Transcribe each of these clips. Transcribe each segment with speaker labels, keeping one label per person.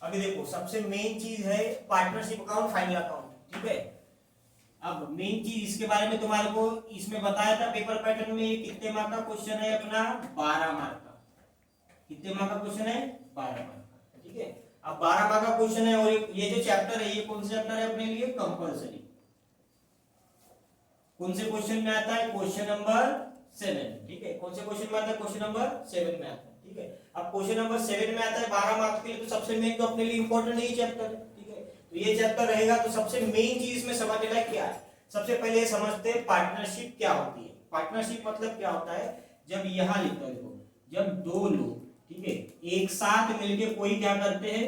Speaker 1: अभी देखो सबसे मेन चीज है पार्टनरशिप अकाउंट, फाइनल अकाउंट, ठीक है। अब मेन चीज इसके बारे में तुम्हारे को इसमें बताया था पेपर पैटर्न में, कितने मार्क का क्वेश्चन है अपना, 12 मार्क का। कितने मार्क का क्वेश्चन है, 12 मार्क का, ठीक है। अब 12 मार्क का क्वेश्चन है और ये जो चैप्टर है ये कौन सा चैप्टर है अपने लिए, कंपलसरी। कौन से क्वेश्चन में आता है, क्वेश्चन नंबर 7, ठीक है। कौन से क्वेश्चन में आता है, क्वेश्चन नंबर 7 में आता है, ठीक है। अब क्वेश्चन नंबर 7 में आता है 12 मार्क्स के लिए, तो सबसे मेन तो अपने लिए इंपॉर्टेंट ये चैप्टर है, ठीक है। तो ये चैप्टर रहेगा, तो सबसे मेन चीज इसमें समझने लायक क्या है, सबसे पहले समझते हैं पार्टनरशिप क्या होती है। पार्टनरशिप मतलब क्या होता है, जब यहां लिखता है देखो, जब दो लोग, ठीक है, एक साथ मिलके कोई क्या करते हैं,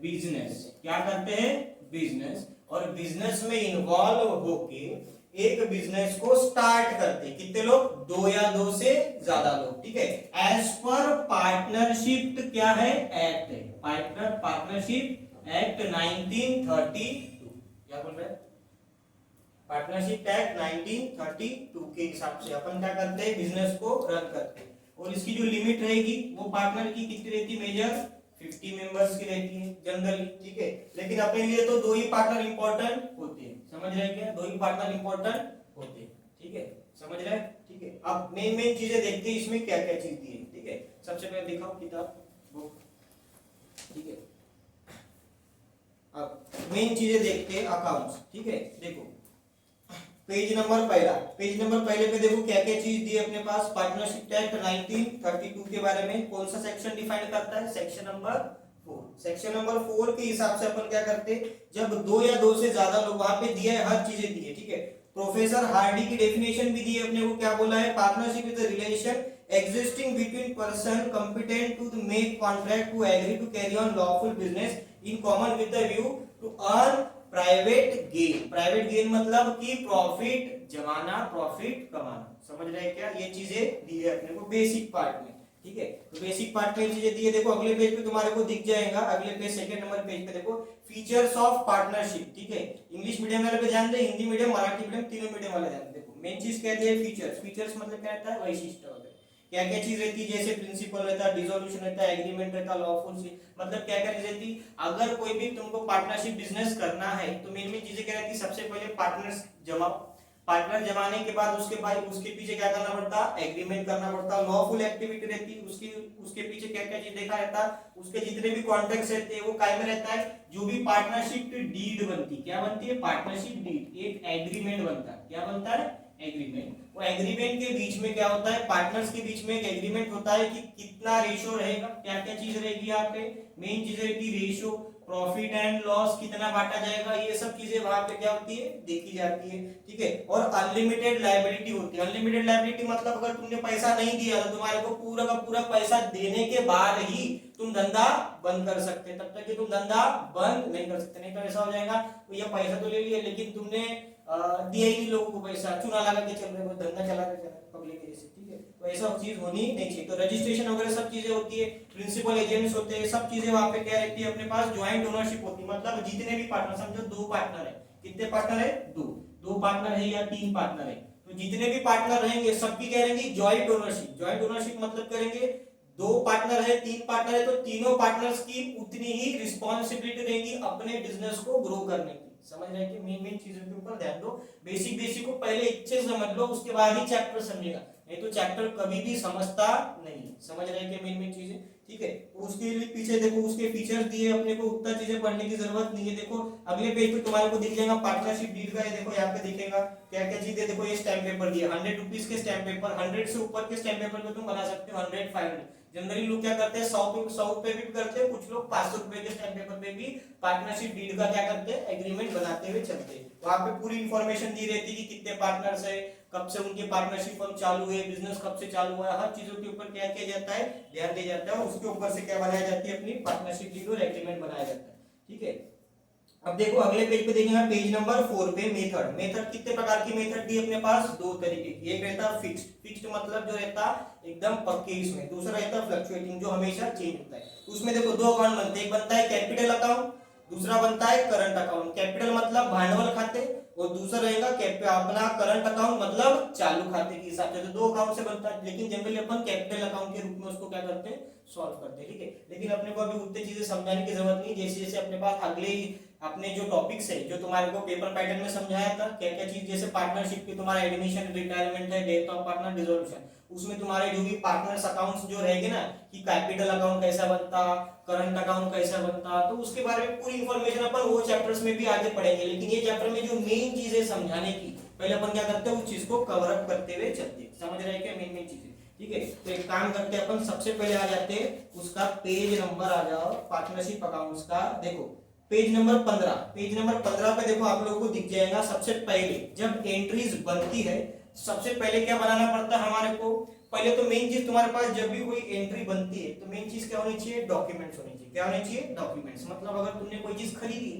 Speaker 1: बिजनेस, क्या करते हैं, बिजनेस, और बिजनेस में इन्वॉल्व होके एक बिजनेस को स्टार्ट करते, कितने लोग, 2 या 2 से ज्यादा लोग, ठीक है। एज पर पार्टनरशिप क्या है, एक्ट है, पार्टनरशिप एक्ट 1932, क्या बोल रहे हैं, पार्टनरशिप एक्ट 1932 के हिसाब से अपन क्या करते हैं, बिजनेस को रन करते हैं। और इसकी जो लिमिट रहेगी वो पार्टनर की कितनी रहती है, मेजर 50 मेंबर्स की रहती है जनरली, ठीक है। लेकिन अपने लिए तो 2 ही पार्टनर इंपॉर्टेंट होते हैं, समझ रहे हैं क्या, 2 ही पार्टनर इंपॉर्टेंट होते हैं, ठीक है, समझ रहे हैं, ठीक है। अब मेन चीजें देखते हैं इसमें क्या क्या चीज दी है, ठीक है। सबसे पहले दिखाओ किताब, बुक, ठीक है। अब मेन चीजें देखते हैं, अकाउंट्स, ठीक है। देखो पेज नंबर पहले पे देखो क्या क्या चीज दी है अपने पास, पार्टनरशिप एक्ट 1932 के बारे में कौन सा सेक्शन डिफाइन करता है, सेक्शन नंबर 4। सेक्शन नंबर 4 के हिसाब से अपन क्या करते हैं, जब 2 या 2 से ज्यादा लोग, वहां पे दिया है, हर चीजें दी है, ठीक है। प्रोफेसर हार्डी की डेफिनेशन भी दी है अपने को, क्या बोला है, partnership is the relation existing between person competent to make contract to agree to carry on lawful business in common with the view to earn private gain मतलब कि प्रॉफिट जमाना, प्रॉफिट कमाना, समझ रहे हैं क्या, ये चीजें दी है अपने को बेसिक पार्ट में, ठीक है। तो बेसिक पार्ट में चीजें दी है, देखो अगले पेज पे तुम्हारे को दिख जाएगा, अगले पेज सेकंड नंबर पेज पे देखो फीचर्स ऑफ पार्टनरशिप, ठीक है। इंग्लिश मीडियम वाले पे ध्यान दे, हिंदी मीडियम, मराठी मीडियम, तीनों मीडियम वाले ध्यान दे। देखो मेन चीज क्या दी है, फीचर्स मतलब क्या रहता है, वैशिष्ट्य वगैरह, क्या क्या चीज रहती है, जैसे प्रिंसिपल रहता है, डिसोल्यूशन रहता है, एग्रीमेंट रहता है, लॉफुल, मतलब क्या क्या चीज रहती। अगर कोई भी तुमको पार्टनरशिप बिजनेस करना है तो मेन चीजें क्या रहती, सबसे पहले पार्टनर्स जमाओ, पार्टनर जमाने के बाद उसके पीछे क्या करना पड़ता, एग्रीमेंट करना पड़ता, लॉफुल एक्टिविटी रहती, उसके पीछे क्या क्या चीज देखा रहता, उसके जितने भी कॉन्ट्रैक्ट्स रहते हैं वो काय में रहता है, जो भी पार्टनरशिप डीड बनती, क्या बनती है, पार्टनरशिप डीड, एक एग्रीमेंट बनता है, क्या बनता है, एग्रीमेंट। वो एग्रीमेंट के बीच में क्या होता है, पार्टनर्स के बीच में एक एग्रीमेंट होता है कि कितना रेशो रहेगा, क्या क्या चीज रहेगी यहाँ पे, मेन चीज रहेगी रेशो, प्रॉफिट एंड लॉस कितना बांटा जाएगा, ये सब चीजें वहां पे क्या होती है, देखी जाती है, ठीक है। और अनलिमिटेड लायबिलिटी होती है। अनलिमिटेड लायबिलिटी मतलब अगर तुमने पैसा नहीं दिया तो तुम्हारे को पूरा का पूरा पैसा देने के बाद ही तुम धंधा बंद कर सकते, तब तक कि तुम धंधा बंद नहीं कर सकते, नहीं तो ऐसा हो जाएगा तो ये पैसा तो ले लिया लेकिन तुमने दिया ही नहीं लोगों को पैसा, चूना लगा के चल रहे हो, धंधा चला के पब्लिक के जैसे, ठीक है। तो ऐसा चीज होनी नहीं चाहिए। तो रजिस्ट्रेशन वगैरह सब चीजें होती है, प्रिंसिपल एजेंट्स होते हैं, सब चीजें वहां पे क्या रहती है अपने पास, ज्वाइंट ओनरशिप होती है, मतलब जितने भी पार्टनर, समझो 2 पार्टनर है, कितने पार्टनर है, 2 पार्टनर है या 3 पार्टनर है, तो जितने भी पार्टनर रहेंगे सबकी क्या रहेंगी, ज्वाइंट ओनरशिप। ज्वाइंट ओनरशिप मतलब करेंगे 2 पार्टनर है, 3 पार्टनर है, तो तीनों पार्टनर्स की उतनी ही रिस्पॉन्सिबिलिटी रहेगी अपने बिजनेस को ग्रो करने की, समझ रहे हैं कि मेन चीजों के ऊपर ध्यान दो। बेसिक को पहले अच्छे से समझ लो, उसके बाद ही चैप्टर समझेगा, नहीं तो चैप्टर कभी भी समझता नहीं, समझ रहे हैं कि मेन चीजें, ठीक है। उसके लिए पीछे देखो उसके फीचर्स दिए अपने को, उतना चीजें पढ़ने की जरूरत नहीं है। देखो अगले पेज पे तुम्हारे को दिख जाएगा पार्टनरशिप डीड का, ये देखो यहाँ पे दिखेगा क्या क्या चीजें, देखो ये स्टैम्प पेपर दिया, 100 रुपीज के स्टैम्प पेपर, 100 से ऊपर के स्टैम्प पेपर पे तुम बना सकते हो 100, 500। जनरली लोग क्या करते हैं 100 पे भी करते हैं, कुछ लोग 500 रुपए के स्टैम्प पेपर पे भी पार्टनरशिप डीड का क्या करते हैं, एग्रीमेंट बनाते हुए चलते हैं। वहां पे पूरी इंफॉर्मेशन दी रहती है कि कितने पार्टनर्स है, कब से उनके पार्टनरशिप फर्म चालू है, बिजनेस कब से चालू हुआ है, हर चीजों के ऊपर क्या किया जाता है, ध्यान दिया जाता है, उसके ऊपर से क्या बनाया जाती है, अपनी पार्टनरशिप डीड और एग्रीमेंट बनाया जाता है, ठीक है। अब देखो अगले पेज पे देखेंगे, पेज नंबर 4 पे मेथड कितने प्रकार की मेथड दी अपने पास, 2 तरीके की। एक रहता है फिक्स्ड मतलब जो रहता एकदम पक्के इसमें, दूसरा रहता फ्लक्चुएटिंग जो हमेशा चेंज होता है। उसमें देखो 2 अकाउंट बनते हैं, एक बनता है कैपिटल अकाउंट दूसरा बनता है करंट अकाउंट। कैपिटल मतलब भांडवल खाते, और दूसरा रहेगा अपना करंट अकाउंट मतलब चालू खाते के हिसाब से। तो दो अकाउंट से बनता है, लेकिन जनरली अपन कैपिटल अकाउंट के रूप में उसको क्या करते हैं, सॉल्व करते हैं, ठीक है। लेकिन अपने को अभी उतनी चीजें समझाने की जरूरत नहीं, जैसे जैसे अपने पास अगले अपने जो टॉपिक्स है, जो तुम्हारे को पेपर पैटर्न में समझाया था, क्या क्या चीज, जैसे पार्टनरशिप की तुम्हारा एडमिशन, रिटायरमेंट है, डेथ ऑफ पार्टनर, डिसोल्यूशन, उसमें तुम्हारे जो भी पार्टनर्स अकाउंट्स जो रहेंगे ना, कि कैपिटल अकाउंट कैसा बनता, करंट अकाउंट कैसा बनता, तो उसके बारे में पूरी इंफॉर्मेशन अपन वो चैप्टर्स में भी आगे पढ़ेंगे। लेकिन ये चैप्टर में जो मेन चीज है समझाने की, पहले अपन क्या करते हैं, उस चीज को कवर अप करते हुए चलते हैं। समझ रहे हैं क्या मेन मेन चीजें, ठीक है। तो एक काम करते हैं अपन, सबसे पहले आ जाते हैं उसका पेज नंबर, आ जाओ पार्टनरशिप अकाउंट्स का। देखो पेज नंबर 15, पेज नंबर 15 पे देखो आप लोगों को दिख जाएगा। सबसे पहले जब एंट्रीज बनती है, सबसे पहले क्या बनाना पड़ता है हमारे को, पहले तो मेन चीज तुम्हारे पास जब भी कोई एंट्री बनती है तो मेन चीज क्या होनी चाहिए, डॉक्यूमेंट्स होनी चाहिए। क्या होनी चाहिए, डॉक्यूमेंट्स। मतलब अगर तुमने कोई चीज खरीदी,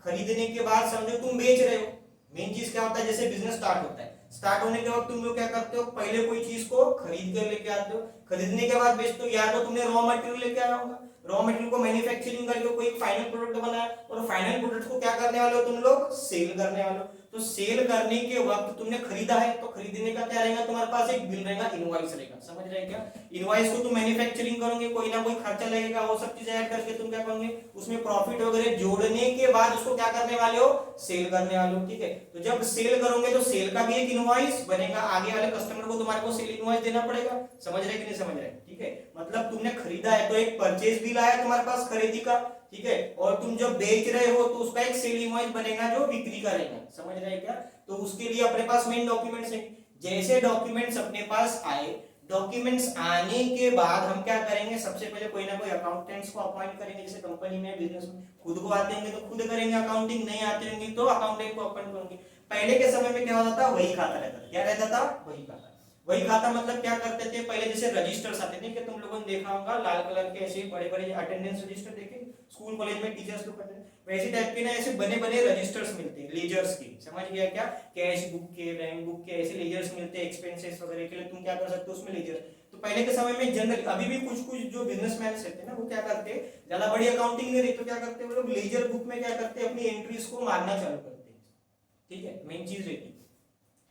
Speaker 1: खरीदने के बाद समझो तुम बेच रहे हो, मेन चीज क्या होता है, जैसे बिजनेस स्टार्ट होता है, स्टार्ट होने के वक्त तुम लोग क्या करते हो, पहले कोई चीज को खरीद कर लेके आते हो, खरीदने के बाद बेचते हो। या तो तुमने रॉ मटेरियल लेके आया होगा, रॉ मटेरियल को मैन्युफैक्चरिंग करके कोई फाइनल प्रोडक्ट बनाया, और फाइनल प्रोडक्ट को क्या करने वाले हो तुम लोग, सेल करने वाले हो। तो सेल करने के वक्त तुमने खरीदा है, तो खरीदने का क्या रहेगा तुम्हारे पास, एक बिल रहेगा, इनवॉइस रहेगा। समझ रहे हैं क्या, इनवॉइस को तुम मैन्युफैक्चरिंग करोगे, कोई ना कोई खर्चा लगेगा, वो सब चीजें ऐड करके तुम क्या करोगे, उसमें प्रॉफिट वगैरह जोड़ने के बाद उसको क्या करने वाले हो, सेल करने वाले हो, ठीक है। तो जब सेल करोगे तो सेल का भी एक इनवॉइस बनेगा, आगे वाले कस्टमर को तुम्हारे को सेल इनवॉइस देना पड़ेगा। समझ रहे कि नहीं समझ रहे, ठीक है। मतलब तुमने खरीदा है तो एक परचेज बिल आया तुम्हारे पास खरीदी का, ठीक है, और तुम जब बेच रहे हो तो उसका एक सेल इनवॉइस बनेगा जो बिक्री का रहेगा। समझ रहे हैं क्या, तो उसके लिए अपने पास मेन डॉक्यूमेंट्स है। जैसे डॉक्यूमेंट्स अपने पास आए, डॉक्यूमेंट्स आने के बाद हम क्या करेंगे, सबसे पहले कोई ना कोई अकाउंटेंट्स को अपॉइंट करेंगे, जैसे कंपनी में, बिजनेस में। खुद को आते होंगे तो खुद करेंगे अकाउंटिंग, नहीं आते होंगे तो अकाउंटेंट को अपॉइंट करेंगे। पहले के समय में क्या होता था, वही खाता रहता था। क्या रहता था, वही खाता। वही खाता मतलब क्या करते थे, पहले जैसे रजिस्टर्स आते थे, कि तुम लोगों ने देखा होगा लाल कलर के ऐसे बड़े बड़े अटेंडेंस रजिस्टर, देखे स्कूल कॉलेज में टीचर्स लोग करते हैं, वैसे टाइप के ना ऐसे बने बने रजिस्टर्स मिलते हैं, लेजर्स के। समझ गया क्या, कैश बुक के, बैंक बुक के, ऐसे लेजर्स मिलते हैं एक्सपेंसेस वगैरह के लिए। तुम क्या कर सकते हो उसमें लेजर। तो पहले के समय में जनरल, अभी भी कुछ कुछ जो बिजनेसमैन रहते हैं ना, वो क्या करते हैं, ज्यादा बड़ी अकाउंटिंग नहीं रही तो क्या करते हैं वो लोग, लेजर बुक में क्या करते हैं, अपनी एंट्रीज को मारना चालू करते हैं, ठीक है, मेन चीज रहती है।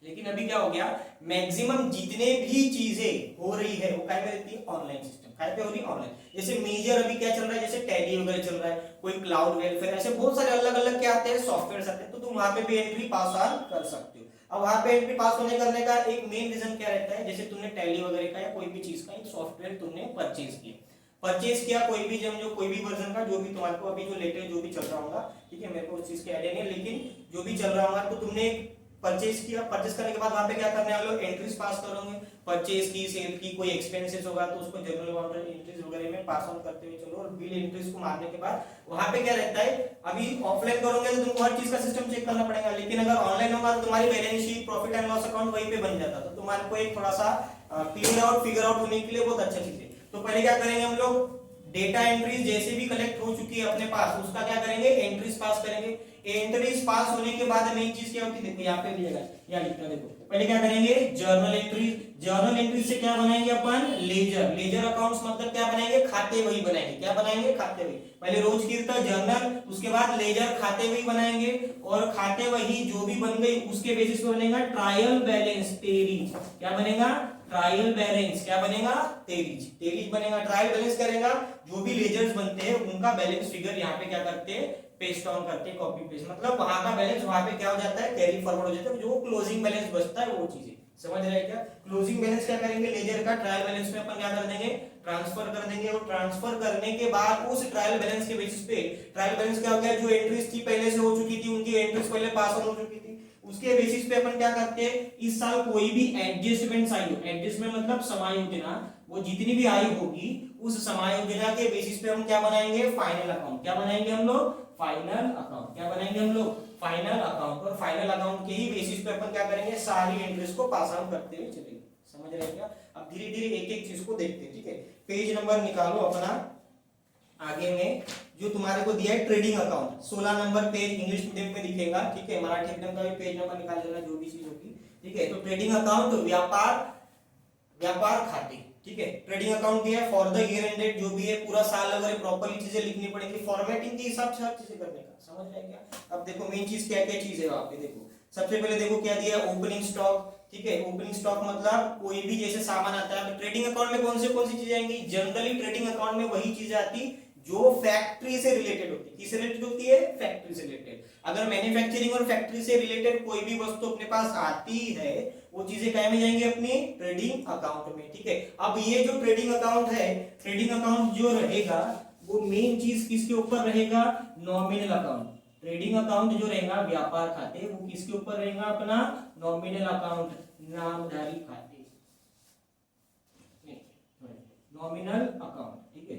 Speaker 1: लेकिन अभी क्या हो गया, मैक्सिमम जितने भी चीजें हो रही है वो क्या रहती है, ऑनलाइन सिस्टम। क्या पे हो रही है, ऑनलाइन। जैसे मेजर अभी क्या चल रहा है, जैसे टैली वगैरह चल रहा है, कोई क्लाउड वेलफेयर, ऐसे बहुत सारे अलग अलग क्या आते हैं, सॉफ्टवेयर आते हैं। तो तुम वहां पे भी एंट्री पास ऑन कर सकते हो। अब वहां पे एंट्री पास होने करने का एक मेन रीजन क्या रहता है, जैसे तुमने टैली वगैरह का या कोई भी चीज का एक सॉफ्टवेयर तुमने परचेज किया कोई भी, जब जो कोई भी वर्जन का, जो भी तुम्हारे को अभी जो लेटेस्ट जो भी चल रहा होगा, ठीक है, मेरे को उस चीज के आइडिया नहीं, लेकिन जो भी चल रहा होगा, तो तुमने परचेज किया, परचेज करने के बाद वहां पे क्या करने वाले हो, एंट्रीज पास करोगे, परचेज की, सेल की, कोई एक्सपेंसेस होगा तो उसको जनरल अकाउंट एंट्रीज वगैरह में पास ऑन करते हुए चलो। और बिल एंट्रीज को मारने के बाद वहां पे क्या रहता है, अभी ऑफलाइन करोगे तो तुमको हर चीज का सिस्टम चेक करना पड़ेगा, लेकिन अगर ऑनलाइन होगा तो तुम्हारी balance sheet, profit and loss account वहीं पे बन जाता, तो तुम्हारे को एक थोड़ा सा क्लियर आउट, फिगर आउट होने के लिए बहुत अच्छा चीज है। तो पहले क्या करेंगे हम लोग, डेटा एंट्रीज जैसे भी कलेक्ट हो चुकी है अपने पास, उसका क्या करेंगे, एंट्रीज पास करेंगे। एंट्रीज पास होने के बाद मेन चीज क्या होती है, देखो यहाँ पे दिया गया, यहाँ लिखना देखो, पहले क्या करेंगे, जर्नल एंट्रीज। जर्नल एंट्रीज से क्या बनाएंगे अपन, लेजर। लेजर अकाउंट्स मतलब क्या बनाएंगे, खाते वही बनाएंगे। क्या बनाएंगे, खाते वही। पहले रोज की जर्नल, उसके बाद लेजर, खाते वही बनाएंगे। और खाते वही जो भी बन गई उसके बेसिस पे बनेगा ट्रायल बैलेंस, तेरीज। क्या बनेगा, ट्रायल बैलेंस। क्या बनेगा, तेरीज। तेरीज बनेगा, ट्रायल बैलेंस करेगा, जो भी लेजर्स बनते हैं उनका बैलेंस फिगर यहाँ पे क्या करते हैं, पेस्ट ऑन करते हैं, कॉपी पेस्ट। मतलब वहां का बैलेंस वहां पे क्या हो जाता है, कैरी फॉरवर्ड हो जाता है, जो क्लोजिंग बैलेंस बचता है वो चीजें। समझ रहे हैं क्या, क्लोजिंग बैलेंस क्या करेंगे, लेजर का ट्रायल बैलेंस में अपन क्या कर देंगे, ट्रांसफर कर देंगे। और ट्रांसफर करने के बाद उस ट्रायल बैलेंस के बेसिस पे, ट्रायल बैलेंस क्या हो गया, जो एंट्रीज थी पहले से हो चुकी थी, उनकी एंट्रीज पहले पास ऑन हो चुकी थी, उसके बेसिस पे अपन क्या करते हैं, इस साल कोई भी एडजस्टमेंट आई हो, एडजस्टमेंट मतलब समायोजन, वो जितनी भी आई होगी उस समायोजन के बेसिस पे हम क्या बनाएंगे, फाइनल अकाउंट। क्या बनाएंगे हम लोग, फाइनल अकाउंट। क्या बनाएंगे हम लोग, फाइनल अकाउंट। और फाइनल अकाउंट के ही बेसिस पे अपन क्या करेंगे, सारी एंट्रीज को पास ऑन करते हुए चलेंगे। समझ रहे हैं क्या, अब धीरे धीरे एक एक चीज को देखते हैं, ठीक है। पेज नंबर निकालो अपना, आगे में जो तुम्हारे को दिया है trading account, 16 number page English medium में दिखेगा, ठीक है। मराठी मीडियम का भी पेज नंबर निकाल लेना, जो भी चीज होगी, ठीक है। तो ट्रेडिंग अकाउंट, व्यापार, व्यापार खाते, ठीक है। ट्रेडिंग अकाउंट दिया है फॉर द ईयर एंडेड, जो भी है पूरा साल अगर प्रॉपर्ली चीजें लिखनी पड़ेगी फॉर्मेटिंग के हिसाब से हर चीजें करने का, समझ रहे हैं क्या। अब देखो मेन चीज क्या क्या चीज है वहां पे, देखो सबसे पहले देखो क्या दिया है, ओपनिंग स्टॉक, ठीक है। ओपनिंग स्टॉक मतलब कोई भी जैसे सामान आता है, ट्रेडिंग अकाउंट में कौन सी चीजें आएंगी, जनरली ट्रेडिंग अकाउंट में वही चीजें आती जो फैक्ट्री से रिलेटेड होती है। किससे रिलेटेड होती है, फैक्ट्री से रिलेटेड। अगर मैन्युफैक्चरिंग और फैक्ट्री से रिलेटेड कोई भी वस्तु अपने पास आती है, वो चीजें क्या में जाएंगी, अपनी ट्रेडिंग अकाउंट में, ठीक है। अब ये जो ट्रेडिंग अकाउंट है, ट्रेडिंग अकाउंट जो रहेगा वो मेन चीज किसके ऊपर रहेगा, नॉमिनल अकाउंट। ट्रेडिंग अकाउंट जो रहेगा व्यापार खाते, वो किसके ऊपर रहेगा, अपना नॉमिनल अकाउंट, नामधारी खाते, नॉमिनल अकाउंट, ठीक है,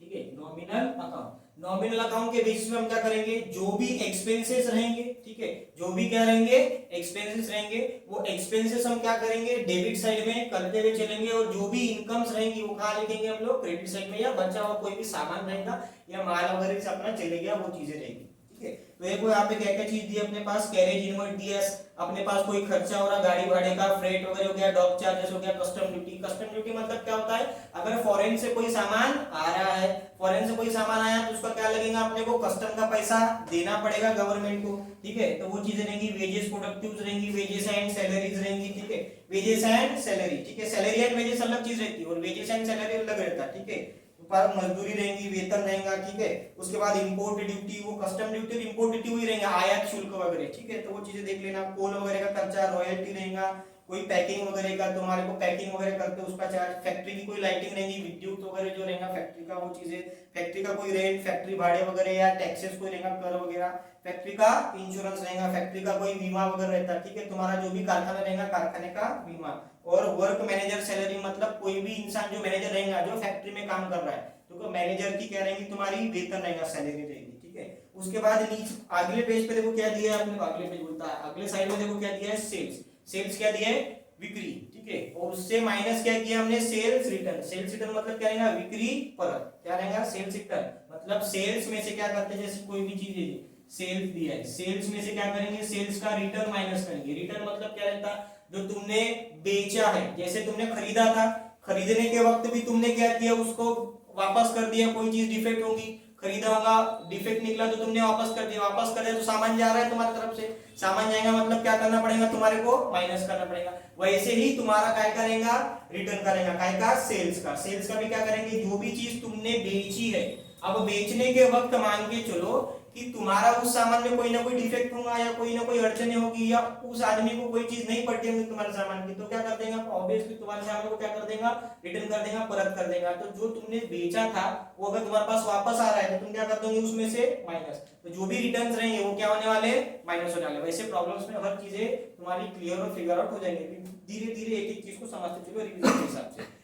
Speaker 1: ठीक है। नॉमिनल अकाउंट, नॉमिनल अकाउंट के बेसिस में हम क्या करेंगे, जो भी एक्सपेंसेस रहेंगे, ठीक है, जो भी क्या रहेंगे, एक्सपेंसेस रहेंगे, वो एक्सपेंसेस हम क्या करेंगे, डेबिट साइड में करते हुए चलेंगे, और जो भी इनकम्स रहेंगी वो कहाँ लिखेंगे हम लोग, क्रेडिट साइड में, या बचा हुआ कोई भी सामान रहेगा या माल वगैरह से अपना चले गया वो चीजें रहेगी, ठीक है। तो देखो यहाँ पे क्या क्या चीज दी है अपने पास, कैरेज इनवर्ट दिया, अपने पास कोई खर्चा हो रहा गाड़ी भाड़े का, फ्रेट वगैरह हो गया, डॉक चार्जेस हो गया, कस्टम ड्यूटी। कस्टम ड्यूटी मतलब क्या होता है, अगर फॉरेन से कोई सामान आ रहा है, फॉरेन से कोई सामान आया तो उसका क्या लगेगा, अपने को कस्टम का पैसा देना पड़ेगा गवर्नमेंट को, ठीक है। तो वो चीजें रहेंगी, वेजेस प्रोडक्टिव्स रहेंगी, वेजेस एंड सैलरीज रहेंगी, ठीक है, वेजेस एंड सैलरी, ठीक है। सैलरी एंड वेजेस अलग चीज रहती है और वेजेस एंड सैलरी अलग रहता है, ठीक है। पर मजदूरी रहेंगी, वेतन रहेगा, ठीक है। उसके बाद इंपोर्ट ड्यूटी, वो कस्टम ड्यूटी और इंपोर्ट ड्यूटी वही रहेंगे, आयात शुल्क वगैरह, ठीक है। तो वो चीजें देख लेना, कोल वगैरह का खर्चा, रॉयल्टी रहेगा, कोई पैकिंग वगैरह का, तुम्हारे को पैकिंग वगैरह करते हो उसका चार्ज, फैक्ट्री की कोई लाइटिंग रहेगी, विद्युत वगैरह जो रहेगा फैक्ट्री का, वो चीजें, फैक्ट्री का कोई रेंट, फैक्ट्री भाड़े वगैरह या टैक्सेस कोई रहेगा, कर वगैरह, फैक्ट्री का इंश्योरेंस रहेगा, फैक्ट्री का कोई बीमा वगैरह रहता है, ठीक है। तुम्हारा जो भी कारखाना रहेगा कारखाने का बीमा, और वर्क मैनेजर सैलरी मतलब कोई भी इंसान जो मैनेजर रहेगा जो फैक्ट्री में काम कर रहा है, तो मैनेजर की क्या रहेगी, तुम्हारी वेतन रहेगा, सैलरी रहेगी, ठीक है। उसके बाद नीचे अगले पेज पे देखो क्या दिया है अपने, अगले पेज बोलता है, अगले साइड में देखो क्या दिया है, सेल्स। सेल्स क्या दिया है, बिक्री, ठीक है। और उससे माइनस क्या किया हमने, सेल्स रिटर्न। सेल्स रिटर्न मतलब क्या रहेगा, बिक्री परत, क्या रहेगा, सेल्स रिटर्न मतलब सेल्स में से क्या करते हैं, जैसे कोई भी चीज है, सेल्स दिया है, सेल्स में से क्या करेंगे, सेल्स का रिटर्न माइनस करेंगे। रिटर्न मतलब क्या रहता है, जो तुमने बेचा है, जैसे तुमने खरीदा था, खरीदने के वक्त भी तुमने क्या किया, उसको वापस कर दिया, कोई चीज डिफेक्ट होगी, खरीदा होगा, डिफेक्ट निकला तो तुमने वापस कर दिया, वापस कर दिया तो सामान जा रहा है तुम्हारी तरफ से, सामान जाएगा मतलब क्या करना पड़ेगा, तुम्हारे को माइनस करना पड़ेगा। वैसे ही तुम्हारा क्या करेगा, रिटर्न करेगा, काय का, सेल्स का। सेल्स का भी क्या करेंगे, जो भी चीज तुमने बेची है, अब बेचने के वक्त मान के चलो कि तुम्हारा उस सामान में कोई ना कोई डिफेक्ट होगा या कोई ना कोई अड़चने होगी या उस आदमी को कोई चीज नहीं पड़ती होगी तुम्हारे सामान की, तो क्या कर देगा, ऑब्वियसली तुम्हारे सामान को क्या कर देगा, रिटर्न कर देगा, परत कर देगा। तो जो तुमने बेचा था वो अगर तुम्हारे पास वापस आ रहा है तो तुम क्या कर दोगे, उसमें से माइनस, तो जो भी रिटर्न्स रहेंगे वो क्या होने वाले, माइनस होने वाले। वैसे प्रॉब्लम्स में हर चीजें तुम्हारी क्लियर और फिगर आउट हो जाएंगे, धीरे धीरे एक एक चीज को समझते चलो रिवीजन के हिसाब से।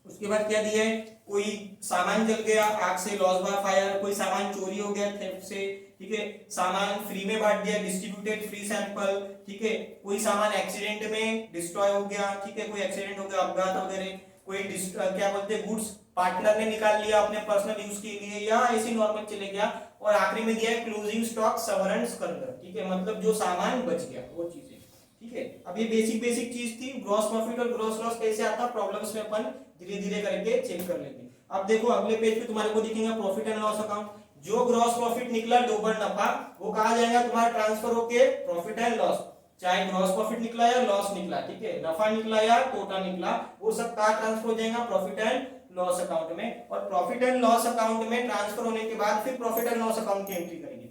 Speaker 1: उसके बाद क्या दिया है, कोई सामान जल गया आग से, लॉस बाय फायर, कोई सामान चोरी हो गया थेफ्ट से, ठीक है, सामान फ्री में बांट दिया, डिस्ट्रीब्यूटेड फ्री सैंपल, ठीक है, कोई सामान एक्सीडेंट में डिस्ट्रॉय हो गया, ठीक है, कोई एक्सीडेंट हो गया, अपघात वगैरह, कोई क्या बोलते हैं गुड्स पार्टनर ने निकाल लिया अपने पर्सनल यूज के लिए या ऐसे नॉर्मल चले गया, और आखिरी में दिया है क्लोजिंग स्टॉक सवरेंस कर, ठीक है, मतलब जो सामान बच गया वो चीजें, ठीक है। अब ये बेसिक चीज थी, ग्रॉस प्रॉफिट और ग्रॉस लॉस कैसे आता है प्रॉब्लम्स में अपन धीरे धीरे करके चेक कर लेंगे। अब देखो अगले पेज पे तुम्हारे को दिखेगा प्रॉफिट एंड लॉस अकाउंट। जो ग्रॉस प्रॉफिट निकला डोबर नफा वो कहा जाएगा तुम्हारा ट्रांसफर होके प्रॉफिट एंड लॉस, चाहे ग्रॉस प्रॉफिट निकला या लॉस निकला, ठीक है, नफा निकला या टोटा निकला, वो सब कहाँ ट्रांसफर हो जाएगा, प्रॉफिट एंड लॉस अकाउंट में। और प्रॉफिट एंड लॉस अकाउंट में ट्रांसफर होने के बाद फिर प्रॉफिट एंड लॉस अकाउंट की एंट्री करेंगे।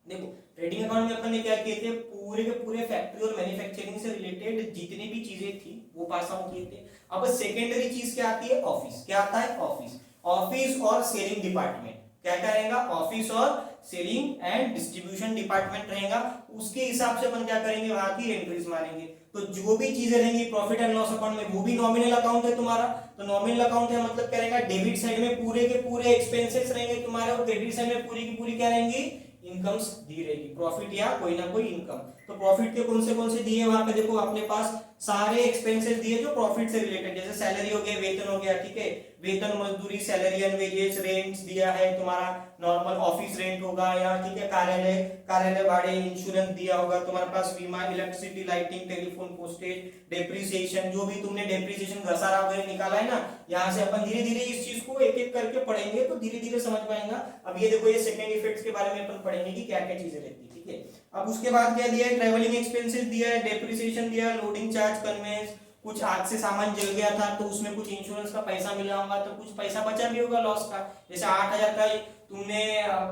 Speaker 1: देखो ट्रेडिंग अकाउंट में अपन ने क्या किए थे, पूरे के पूरे फैक्ट्री और मैन्युफैक्चरिंग से रिलेटेड जितनी भी चीजें थी वो पास आउट किए थे। अब सेकेंडरी चीज क्या आती है, ऑफिस। क्या आता है, ऑफिस। ऑफिस और सेलिंग डिपार्टमेंट क्या क्या रहेगा, ऑफिस और सेलिंग एंड डिस्ट्रीब्यूशन डिपार्टमेंट रहेगा। उसके हिसाब से अपन क्या करेंगे, वहां की एंट्रीज मारेंगे। तो जो भी चीजें रहेंगी प्रॉफिट एंड लॉस अकाउंट में, वो भी नॉमिनल अकाउंट है तुम्हारा। तो नॉमिनल अकाउंट है मतलब क्या रहेगा, डेबिट साइड में पूरे के पूरे एक्सपेंसेस रहेंगे तुम्हारे, और क्रेडिट साइड में पूरी की पूरी क्या रहेंगी, इनकम्स दी रहेगी, प्रॉफिट या कोई ना कोई इनकम। तो प्रॉफिट के कौन से दिए वहां पे, देखो अपने पास सारे एक्सपेंसेस दिए जो प्रॉफिट से रिलेटेड, जैसे सैलरी हो गया, वेतन हो गया, ठीक है, वेतन मजदूरी, सैलरी एंड वेजेस, रेंट्स दिया है तुम्हारा, नॉर्मल ऑफिस रेंट होगा या ठीक है कार्यालय कार्यालय भाड़े, इंश्योरेंस दिया होगा तुम्हारे पास, बीमा, electricity, lighting, telephone, postage, depreciation, जो भी तुमने डेप्रिसिएशन घसारा वगैरह निकाला है ना, यहाँ से अपन धीरे धीरे इस चीज को एक एक करके पढ़ेंगे तो धीरे धीरे समझ पाएंगे। अब ये देखो, ये सेकंड इफेक्ट्स के बारे में अपन पढ़ेंगे कि क्या क्या चीजें रहती है, ठीक है। अब उसके बाद क्या दिया है, ट्रेवलिंग एक्सपेंसेस दिया है, डेप्रिसिएशन दिया है, लोडिंग चार्ज, कन्वेंस, कुछ आग से सामान जल गया था तो उसमें कुछ इंश्योरेंस का पैसा मिला होगा, तो कुछ पैसा बचा भी होगा लॉस का, जैसे 8,000 का तुमने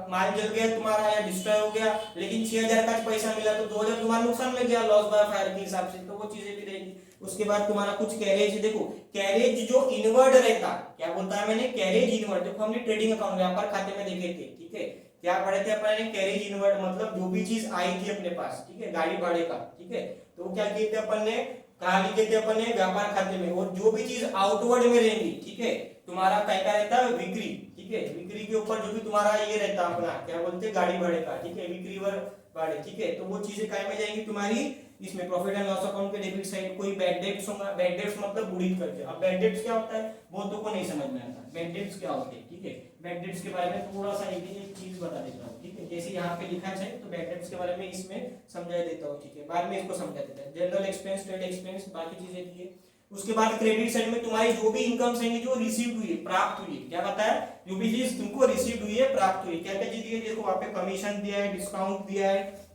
Speaker 1: माल जल गया तुम्हारा या डिस्ट्रॉय हो गया, लेकिन 6,000 का पैसा मिला तो 2,000 तुम्हारा नुकसान में गया लॉस बाय फायर के हिसाब से, तो वो चीजें भी रहेगी। उसके बाद तुम्हारा कुछ कैरेज, देखो कैरेज जो इनवर्ड रहता, क्या बोलता है मैंने, कैरेज इनवर्ड, देखो हमने ट्रेडिंग अकाउंट व्यापार खाते में देखे थे, ठीक है, क्या पढ़े थे अपन ने, कैरेज इनवर्ड मतलब जो भी चीज आई थी अपने पास, ठीक है, गाड़ी भाड़े का, ठीक है, तो क्या किए थे अपन ने, कहा लिखे थे अपन ने व्यापार खाते में, और जो भी चीज आउटवर्ड में रहेंगी, ठीक है, तुम्हारा क्या रहता है, बिक्री, ठीक है, बिक्री के ऊपर जो भी तुम्हारा ये रहता है अपना क्या बोलते हैं गाड़ी भाड़े का, ठीक है, बिक्री वर भाड़े, ठीक है, तो वो चीजें काय में जाएंगी तुम्हारी इसमें प्रॉफिट एंड लॉस अकाउंट के डेबिट साइड। कोई बैड डेट्स होगा, बैड डेट्स मतलब बुरी खर्चे। अब बैड डेट्स क्या होता है बहुतों को नहीं समझ में आता, बैड डेट्स क्या होते हैं, ठीक है, बैड डेट्स के बारे में थोड़ा सा एक चीज बता देता हूँ, ठीक है, जैसे यहाँ पे लिखा है तो बैड डेट्स के बारे में इसमें समझा देता हूँ, ठीक है, बाद में इसको समझा देता है, जनरल एक्सपेंस, ट्रेड एक्सपेंस, बाकी चीजें दी है। उसके बाद क्रेडिट साइड में तुम्हारी जो भी इनकम्स रहेंगी जो रिसीव हुई है, प्राप्त हुई है, क्या बताया, जो भी चीज तुमको रिसीव हुई है, प्राप्त हुई है, क्या क्या चीज दी है, देखो वहां पे कमीशन दिया है, डिस्काउंट दिया है,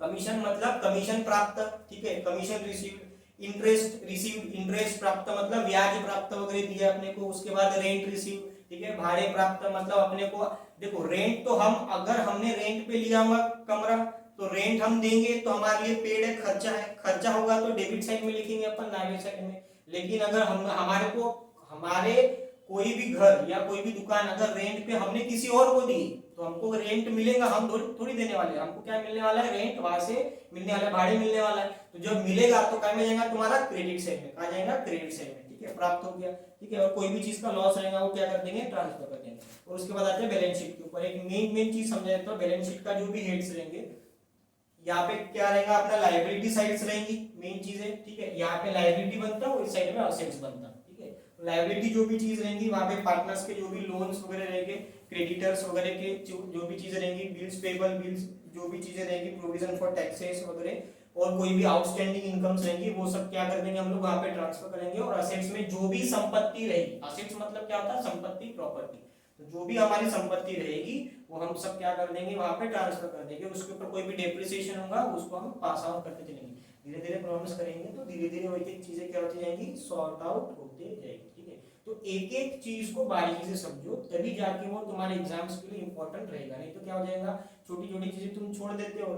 Speaker 1: कमीशन मतलब कमीशन प्राप्त, ठीक है, commission received, interest received, interest प्राप्त मतलब ब्याज प्राप्त वगैरह दिया अपने को। उसके बाद रेंट रिसीव, ठीक है, भाड़े प्राप्त मतलब अपने को, देखो रेंट तो हम अगर हमने रेंट पे लिया हुआ कमरा तो रेंट हम देंगे तो हमारे लिए पेड है, खर्चा होगा तो डेबिट साइड में लिखेंगे अपन, क्रेडिट साइड में। लेकिन अगर हम हमारे कोई भी घर या कोई भी दुकान अगर रेंट पे हमने किसी और को दी तो हमको रेंट मिलेगा, हम थोड़ी देने वाले हैं, हमको क्या मिलने वाला है, रेंट वहां से मिलने वाला है, भाड़े मिलने वाला है, तो जब मिलेगा तो क्या में जाएगा तुम्हारा क्रेडिट साइड में, कहा जाएगा क्रेडिट साइड में, ठीक है, प्राप्त हो गया, ठीक है। और कोई भी चीज का लॉस रहेगा वो क्या कर देंगे, ट्रांसफर कर देंगे। और उसके बाद आते हैं बैलेंस शीट के ऊपर, एक मेन चीज समझा देता हूं, बैलेंस शीट का जो भी हेड्स रहेंगे, यहाँ पे क्या रहेगा अपना लायबिलिटी साइड्स रहेंगी, मेन चीज है, ठीक है, यहाँ पे लायबिलिटी बनता है और इस साइड में असेट्स बनता है, ठीक है। लायबिलिटी जो भी चीज रहेंगी वहां पे पार्टनर्स के जो भी लोन्स वगैरह रहेंगे, क्रेडिटर्स वगैरह के जो भी चीजें रहेंगी, बिल्स पेबल, बिल्स जो भी चीजें रहेंगी, प्रोविजन फॉर टैक्सेस वगैरह, और कोई भी आउटस्टैंडिंग इनकम्स रहेंगी वो सब क्या कर देंगे हम लोग वहां पे ट्रांसफर करेंगे। और असेट्स में जो भी संपत्ति रहेगी, असेट्स मतलब क्या होता है, संपत्ति, प्रॉपर्टी, तो जो भी हमारी संपत्ति रहेगी वो हम सब क्या कर देंगे वहां पे ट्रांसफर कर देंगे। उसके ऊपर कोई भी डेप्रिसिएशन होगा उसको हम पास आउट करते चलेंगे, धीरे धीरे प्रॉब्लम्स करेंगे तो धीरे धीरे वो एक चीजें क्या होती जाएंगी, सॉर्ट आउट होते जाएगी, ठीक है। तो एक एक चीज को बारीकी से समझो तभी जाके वो तुम्हारे एग्जाम्स के लिए इंपॉर्टेंट रहेगा, नहीं तो क्या हो जाएगा, छोटी छोटी चीजें तुम छोड़ देते हो,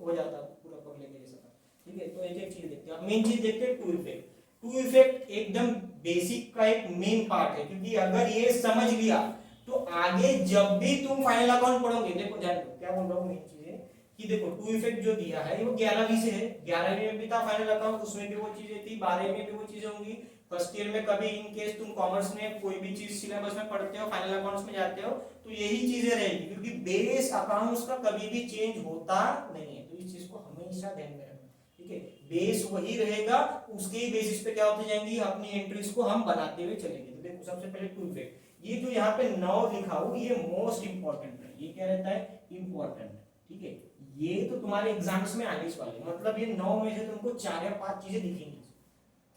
Speaker 1: हो जाता पूरा पगले के जैसा, ठीक है। तो एक एक चीज देखते हैं। मेन चीज देखते हैं टू इफेक्ट। टू इफेक्ट एकदम बेसिक का एक मेन पार्ट है, क्योंकि अगर ये समझ लिया तो आगे जब भी तुम फाइनल अकाउंट पढ़ोगे, देखो ध्यान दो क्या बोल रहा हूँ, मेन चीज है कि देखो टू इफेक्ट जो दिया है वो 11वीं से है, 11वीं में भी था फाइनल अकाउंट, उसमें भी वो चीजें थी, 12वीं में भी वो चीजें होंगी, फर्स्ट ईयर में कभी इन केस तुम कॉमर्स में कोई भी चीज सिलेबस में पढ़ते हो, फाइनल अकाउंट्स में जाते हो तो यही चीजें रहेगी, क्योंकि बेस अकाउंट्स का कभी भी चेंज होता नहीं है, तो इस चीज को हमेशा ध्यान में रखना, ठीक है। बेस वही रहेगा, उसके ही बेसिस पे क्या होती जाएंगी अपनी एंट्रीज को हम बनाते हुए चलेंगे। तो देखो सबसे पहले टू इफेक्ट, ये जो यहाँ पे 9 लिखा हो ये मोस्ट इंपॉर्टेंट है, ये क्या रहता है, इंपॉर्टेंट, ठीक है। ये तो तुम्हारे एग्जाम्स में आने वाले, मतलब ये 9 में से तुमको 4 या 5 चीजें दिखेंगी।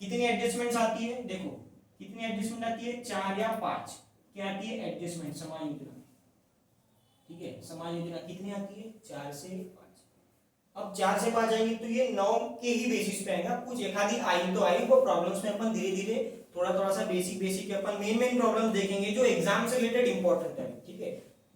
Speaker 1: कितनी एडजस्टमेंट्स आती है, देखो कितनी एडजस्टमेंट आती है, 4 या 5, क्या आती है एडजस्टमेंट, समायोजन, ठीक है, समायोजन कितनी आती है, 4 से 5। अब 4 से 5 आएंगी तो ये 9 के ही बेसिस पे आएगा, कुछ एक आधी आई तो आई, वो प्रॉब्लम्स में अपन धीरे धीरे थोड़ा सा बेसिक अपन मेन प्रॉब्लम्स देखेंगे जो एग्जाम से रिलेटेड इंपॉर्टेंट है, ठीक है।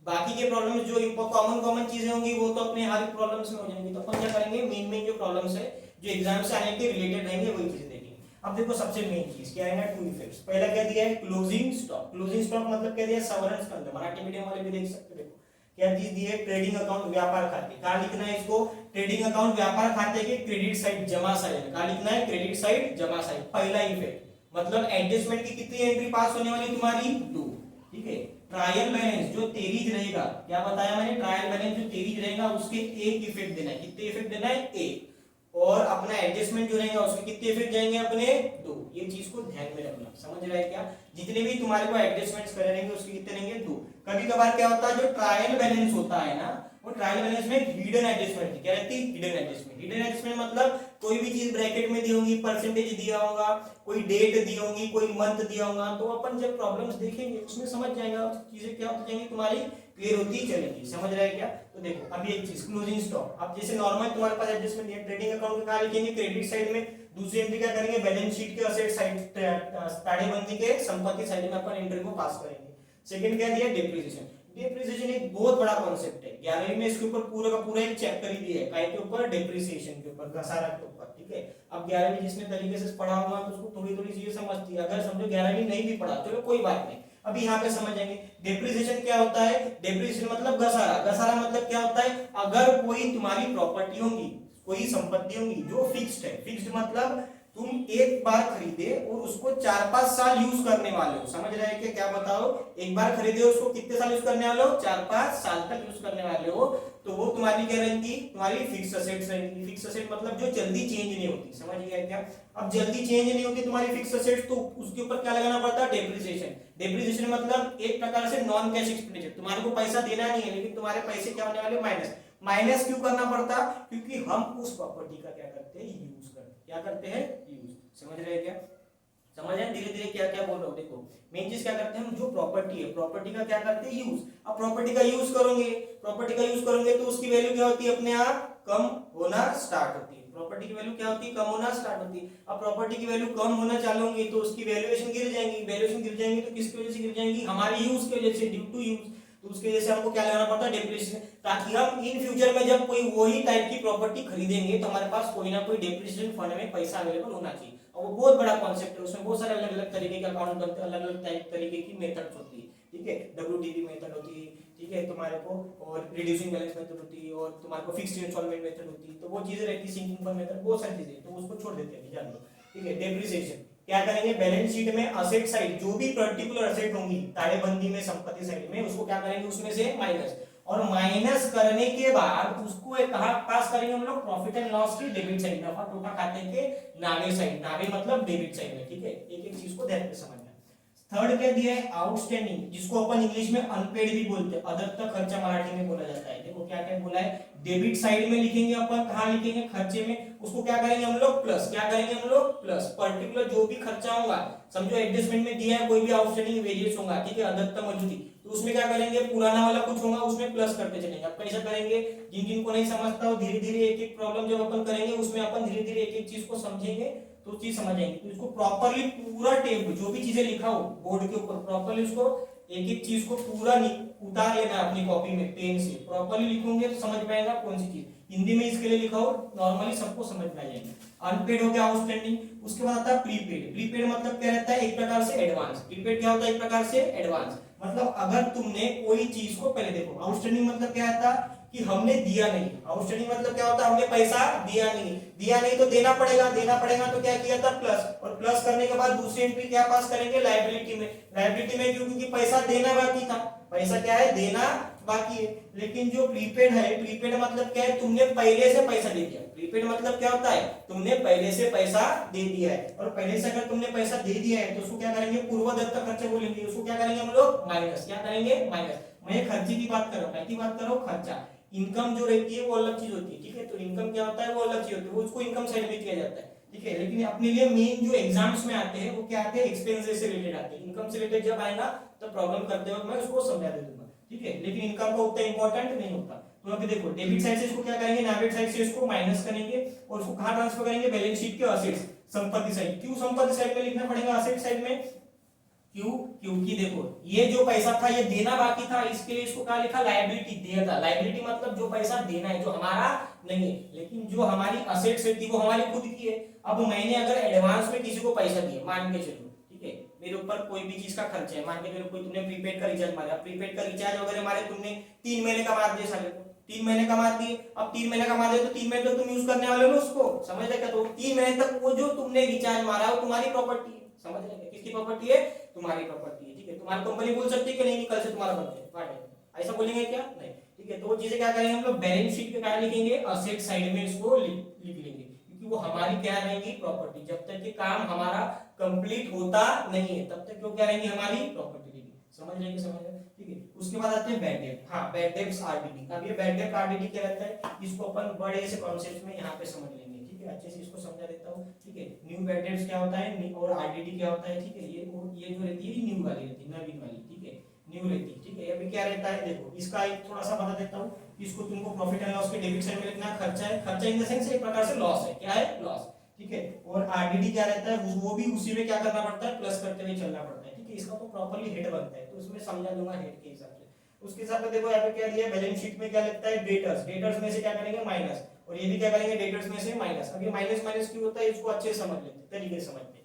Speaker 1: बाकी के प्रॉब्लम्स जो कॉमन चीजें होंगी वो तो अपने हर प्रॉब्लम्स में हो जाएंगी, तो अपन क्या करेंगे मेन जो प्रॉब्लम्स है जो एग्जाम से आने के रिलेटेड रहेंगे वही चीजें देखेंगे। अब देखो सबसे मेन चीज क्या है ना, टू इफेक्ट्स। पहला क्या दिया है, क्लोजिंग स्टॉक। क्लोजिंग स्टॉक मतलब क्या दिया है, सवरण स्कंद, मराठी मीडियम वाले भी देख सकते हैं। देखो क्या चीज दी है, ट्रेडिंग अकाउंट व्यापार खाते, कहां लिखना है इसको, ट्रेडिंग अकाउंट व्यापार खाते के क्रेडिट साइड जमा साइड, कहां लिखना है, क्रेडिट साइड जमा साइड। पहला इफेक्ट मतलब एडजस्टमेंट की कितनी एंट्री पास होने वाली तुम्हारी, 2, ठीक है। ट्रायल बैलेंस जो तेरीज रहेगा, क्या बताया मैंने, ट्रायल बैलेंस जो तेरीज रहेगा उसके एक इफेक्ट देना है, कितने इफेक्ट देना है, एक। और अपना एडजस्टमेंट जो रहेगा उसके कितने इफेक्ट जाएंगे अपने 2। ये चीज को ध्यान में रखना, समझ रहा है क्या? जितने भी तुम्हारे को एडजस्टमेंट्स करे रहेंगे उसके कितने रहेंगे 2। कभी कभार क्या होता है जो ट्रायल बैलेंस होता है ना, वो ट्रायल बैलेंस में हिडन एडजस्टमेंट क्या रहती है? Hidden adjustment. हिडन एडजस्टमेंट मतलब कोई भी चीज ब्रैकेट में दी होगी, परसेंटेज दिया होगा, कोई डेट दी होगी, कोई मंथ दिया होगा, तो अपन जब प्रॉब्लम्स देखेंगे उसमें समझ जाएगा, चीजें क्या होती जाएंगी तुम्हारी क्लियर होती चलेगी। समझ रहे हैं क्या? तो देखो अभी एक चीज क्लोजिंग स्टॉक, अब जैसे नॉर्मल तुम्हारे पास एडजस्टमेंट है, ट्रेडिंग अकाउंट का लिखेंगे क्रेडिट साइड में, दूसरी एंट्री क्या करेंगे बैलेंस शीट के असेट साइड, ताड़ेबंदी के संपत्ति साइड में अपन एंट्री को पास करेंगे। सेकंड क्या दिया? डेप्रिसिएशन। डेप्रिसिएशन एक बहुत बड़ा कॉन्सेप्ट है, 11वीं में इसके ऊपर पूरा का पूरा एक चैप्टर ही दिया है, काय के ऊपर? डेप्रिसिएशन के ऊपर, घसारा के ऊपर, ठीक है। अब 11वीं जिसने तरीके से पढ़ा होगा तो उसको थोड़ी थोड़ी चीजें समझती है, अगर समझो 11वीं नहीं भी पढ़ा चलो कोई बात नहीं, अभी यहाँ पे समझ जाएंगे। डेप्रिसिएशन क्या होता है? डेप्रिसिएशन मतलब घसारा। घसारा मतलब क्या होता है? अगर कोई तुम्हारी प्रॉपर्टी होगी, कोई संपत्ति होगी जो फिक्स्ड है, फिक्स्ड मतलब तुम एक बार खरीदे और उसको 4-5 साल यूज करने वाले हो, समझ रहे हैं कि क्या? बताओ, एक बार खरीदे उसको कितने साल यूज करने वाले हो? 4-5 साल तक यूज करने वाले हो, तो वो तुम्हारी क्या रहेंगी? तुम्हारी फिक्स असेट्स रहेंगी। फिक्स असेट मतलब जो जल्दी चेंज नहीं होती, समझ गया क्या? अब जल्दी चेंज नहीं होती तुम्हारी फिक्स असेट्स, तो उसके ऊपर क्या लगाना पड़ता है? डेप्रिसिएशन। डेप्रिसिएशन मतलब एक प्रकार से नॉन कैश एक्सपेंडिचर, तुम्हारे को पैसा देना नहीं है लेकिन तुम्हारे पैसे क्या होने वाले? माइनस। माइनस क्यों करना पड़ता? क्योंकि हम उस प्रॉपर्टी का क्या करते हैं? यूज करते हैं। क्या करते हैं? यूज। समझ रहे हैं क्या? समझ आए धीरे धीरे क्या क्या बोल रहा हूँ? देखो मेन चीज क्या करते हैं हम, जो प्रॉपर्टी है प्रॉपर्टी का क्या करते हैं? यूज। अब प्रॉपर्टी का यूज करोगे, प्रॉपर्टी का यूज करोगे तो उसकी वैल्यू क्या होती है? अपने आप कम होना स्टार्ट होती है। प्रॉपर्टी की वैल्यू क्या होती है? कम होना स्टार्ट होती है। अब प्रॉपर्टी की वैल्यू कम होना चालू होगी तो उसकी वैल्यूएशन गिर जाएंगी। वैल्यूएशन गिर जाएंगी तो किसकी वजह से गिर जाएंगी? हमारे यूज की वजह से, ड्यू टू यूज। तो उसके वजह से हमको क्या लगाना पड़ता है? डेप्रिसिएशन, ताकि हम इन फ्यूचर में जब कोई वही टाइप की प्रॉपर्टी खरीदेंगे तो हमारे पास कोई ना कोई डेप्रिसिएशन फंड में पैसा अवेलेबल होना चाहिए। और वो बहुत बड़ा कॉन्सेप्ट है, उसमें बहुत सारे अलग अलग तरीके के अकाउंट बनते हैं, अलग अलग टाइप तरीके की मेथड्स होती है, ठीक है। WTV मेथड होती है, ठीक है, तुम्हारे को, और रिड्यूसिंग बैलेंस मेथड होती है, और तुम्हारे को फिक्स्ड इंस्टॉलमेंट मेथड होती है, तो वो चीजें रहती है, सिंकिंग फंड मेथड, बहुत सारी चीजें, तो उसको छोड़ देते हैं, जान लो, ठीक है। डेप्रिसिएशन क्या करेंगे? बैलेंस शीट में असेट साइड जो भी पर्टिकुलर असेट होंगी ताड़ेबंदी में संपत्ति साइड में, उसको क्या करेंगे? उसमें से माइनस, और माइनस करने के बाद उसको कहां पास करेंगे हम लोग? प्रॉफिट एंड लॉस की डेबिट साइड, नफा तोटा खाते के नावे साइड, नावे मतलब डेबिट साइड में, ठीक है। एक एक चीज को ध्यान में समझना। थर्ड क्या दिया है? आउटस्टैंडिंग, जिसको अपन इंग्लिश में अनपेड भी बोलते हैं, अदत्त खर्चा मराठी में बोला जाता है। देखो क्या क्या बोला है? डेबिट साइड में लिखेंगे अपन, कहां लिखेंगे? खर्चे में। उसको क्या करेंगे हम लोग? प्लस। क्या करेंगे हम लोग? प्लस। पर्टिकुलर जो भी खर्चा होगा, समझो एडजस्टमेंट में दिया है कोई भी आउटस्टैंडिंग वेरिएंस होगा, ठीक है, अदत्त मौजूदी, तो उसमें क्या करेंगे? पुराना वाला कुछ होगा उसमें प्लस करते चलेंगे। अब कैसा करेंगे? जिन जिन को नहीं समझता हो धीरे धीरे एक एक प्रॉब्लम जब अपन करेंगे उसमें अपन धीरे धीरे एक एक चीज को समझेंगे तो चीज समझ आएंगे। तो इसको प्रॉपर्ली पूरा टेबल जो भी चीजें लिखा हो बोर्ड के ऊपर, प्रॉपर्ली उसको एक एक चीज को पूरा उतार लेना अपनी कॉपी में, पेन से प्रॉपर्ली लिखोगे तो समझ पाएगा कौन सी चीज। हिंदी में इसके लिए लिखा हो, नॉर्मली सबको समझ में आ जाएगा। अनपेड हो गया आउटस्टैंडिंग। उसके बाद आता है प्रीपेड। प्रीपेड मतलब क्या रहता है? एक प्रकार से एडवांस। प्रीपेड क्या होता है? एक प्रकार से एडवांस, मतलब अगर तुमने कोई चीज को, पहले देखो आउटस्टैंडिंग मतलब क्या आता है कि हमने दिया नहीं। आउटस्टैंडिंग मतलब क्या होता है? हमने पैसा दिया नहीं, दिया नहीं तो देना पड़ेगा, देना पड़ेगा तो क्या किया था? प्लस। और प्लस करने के बाद दूसरी एंट्री क्या पास करेंगे? लायबिलिटी में। लायबिलिटी में क्यों? क्योंकि पैसा देना बाकी था, पैसा क्या है? देना बाकी है। लेकिन जो प्रीपेड है, प्रीपेड मतलब क्या है? तुमने पहले से पैसा दे दिया। प्रीपेड मतलब क्या होता है? तुमने पहले से पैसा दे दिया है, और पहले से अगर तुमने पैसा दे दिया है तो उसको क्या करेंगे? पूर्वदत्त खर्चा बोलेंगे। उसको क्या करेंगे हम लोग? माइनस। क्या करेंगे? माइनस। मैं खर्चे की बात कर रहा हूं, क्या की बात कर रहा हूं? खर्चा। इनकम जो रहती है वो अलग चीज होती है, ठीक है। तो इनकम क्या होता है? वो अलग चीज होती है, वो उसको इनकम साइड में किया जाता है, ठीक है। लेकिन अपने लिए मेन जो एग्जाम्स में आते हैं वो क्या आते हैं? एक्सपेंसेस से रिलेटेड आते हैं। इनकम से रिलेटेड जब आएगा तो प्रॉब्लम करते वक्त मैं उसको समझा दे दूंगा, ठीक है। लेकिन इनकम का उतना इंपॉर्टेंट नहीं होता। तो अभी देखो डेबिट साइड से इसको क्या करेंगे? डेबिट साइड से इसको माइनस करेंगे और उसको कहां ट्रांसफर करेंगे? बैलेंस शीट के असेट्स, संपत्ति साइड। क्यों संपत्ति साइड में लिखना पड़ेगा असेट साइड में? क्यों? क्योंकि देखो ये जो पैसा था ये देना बाकी था, इसके लिए इसको क्या लिखा? लायबिलिटी दिया था। लायबिलिटी मतलब जो पैसा देना है, जो हमारा नहीं है, लेकिन जो हमारी असेट्स थी वो हमारी खुद की है। अब मैंने अगर एडवांस में किसी को पैसा दिया, मान के चलो, ठीक है, मेरे ऊपर कोई भी चीज का खर्चा है, मान के चलो कोई तुमने प्रीपेड का रिचार्ज मारा, प्रीपेड का रिचार्ज वगैरह मारे तुमने 3 महीने का मार दिया साले को, 3 महीने का मार दिए। अब 3 महीने का मार दिए तो 3 महीने तक तुम यूज करने वाले हो ना उसको, समझ रहे क्या? तो 3 महीने तक वो जो तुमने रिचार्ज मारा वो तुम्हारी प्रॉपर्टी है, समझ रहे क्या? किसकी प्रॉपर्टी है? तुम्हारी प्रॉपर्टी है, ठीक है। तुम्हारी कंपनी बोल सकती है कि नहीं कल से तुम्हारा बंद है, ऐसा बोलेंगे क्या? नहीं, ठीक है। तो वो चीजें क्या करेंगे हम लोग? बैलेंस शीट पे क्या लिखेंगे? असेट साइड में इसको लिख लेंगे।
Speaker 2: कि वो हमारी क्या रहेंगी, प्रॉपर्टी। जब तक ये काम हमारा कंप्लीट होता नहीं है तब तक वो क्या रहेंगी, हमारी प्रॉपर्टी रहेंगी। समझ रहे हैं, समझ रहे हैं, ठीक है। उसके बाद आते हैं बैड डेट। हाँ, बैड डेट्स आरडीडी। अब ये बैड डेट आरडीडी क्या रहता है, इसको अपन बड़े से कॉन्सेप्ट में यहाँ पे समझ लेंगे, ठीक है। अच्छे से इसको समझा देता हूँ, ठीक है। न्यू बैड डेट्स क्या होता है और आरडीडी क्या होता है, ठीक है। ये जो रहती है न्यू वाली रहती है, नवीन वाली, ठीक है, न्यू रहती है, ठीक है। अभी क्या रहता है, देखो इसका एक थोड़ा सा बता देता हूँ। इसको तुमको प्रॉफिट एंड लॉस के डेबिट साइड में लिखना है, खर्चा है, खर्चा इन द सेंस एक प्रकार से लॉस है, क्या है, लॉस, ठीक है। और आरडीडी क्या रहता है, वो भी उसी में क्या करना पड़ता है, प्लस करते हुए चलना पड़ता है, ठीक है। इसका तो प्रॉपर्ली हेड बनता है, तो उसमें समझा दूंगा हेड के हिसाब से। उसके हिसाब से देखो यहाँ पे क्या दिया, बैलेंस शीट में क्या लगता है, डेटर्स, डेटर्स में से क्या करेंगे, माइनस, और ये भी क्या करेंगे, डेटर्स में से माइनस। अब ये माइनस माइनस क्यों होता है, इसको अच्छे से समझ लेते, तरीके से समझते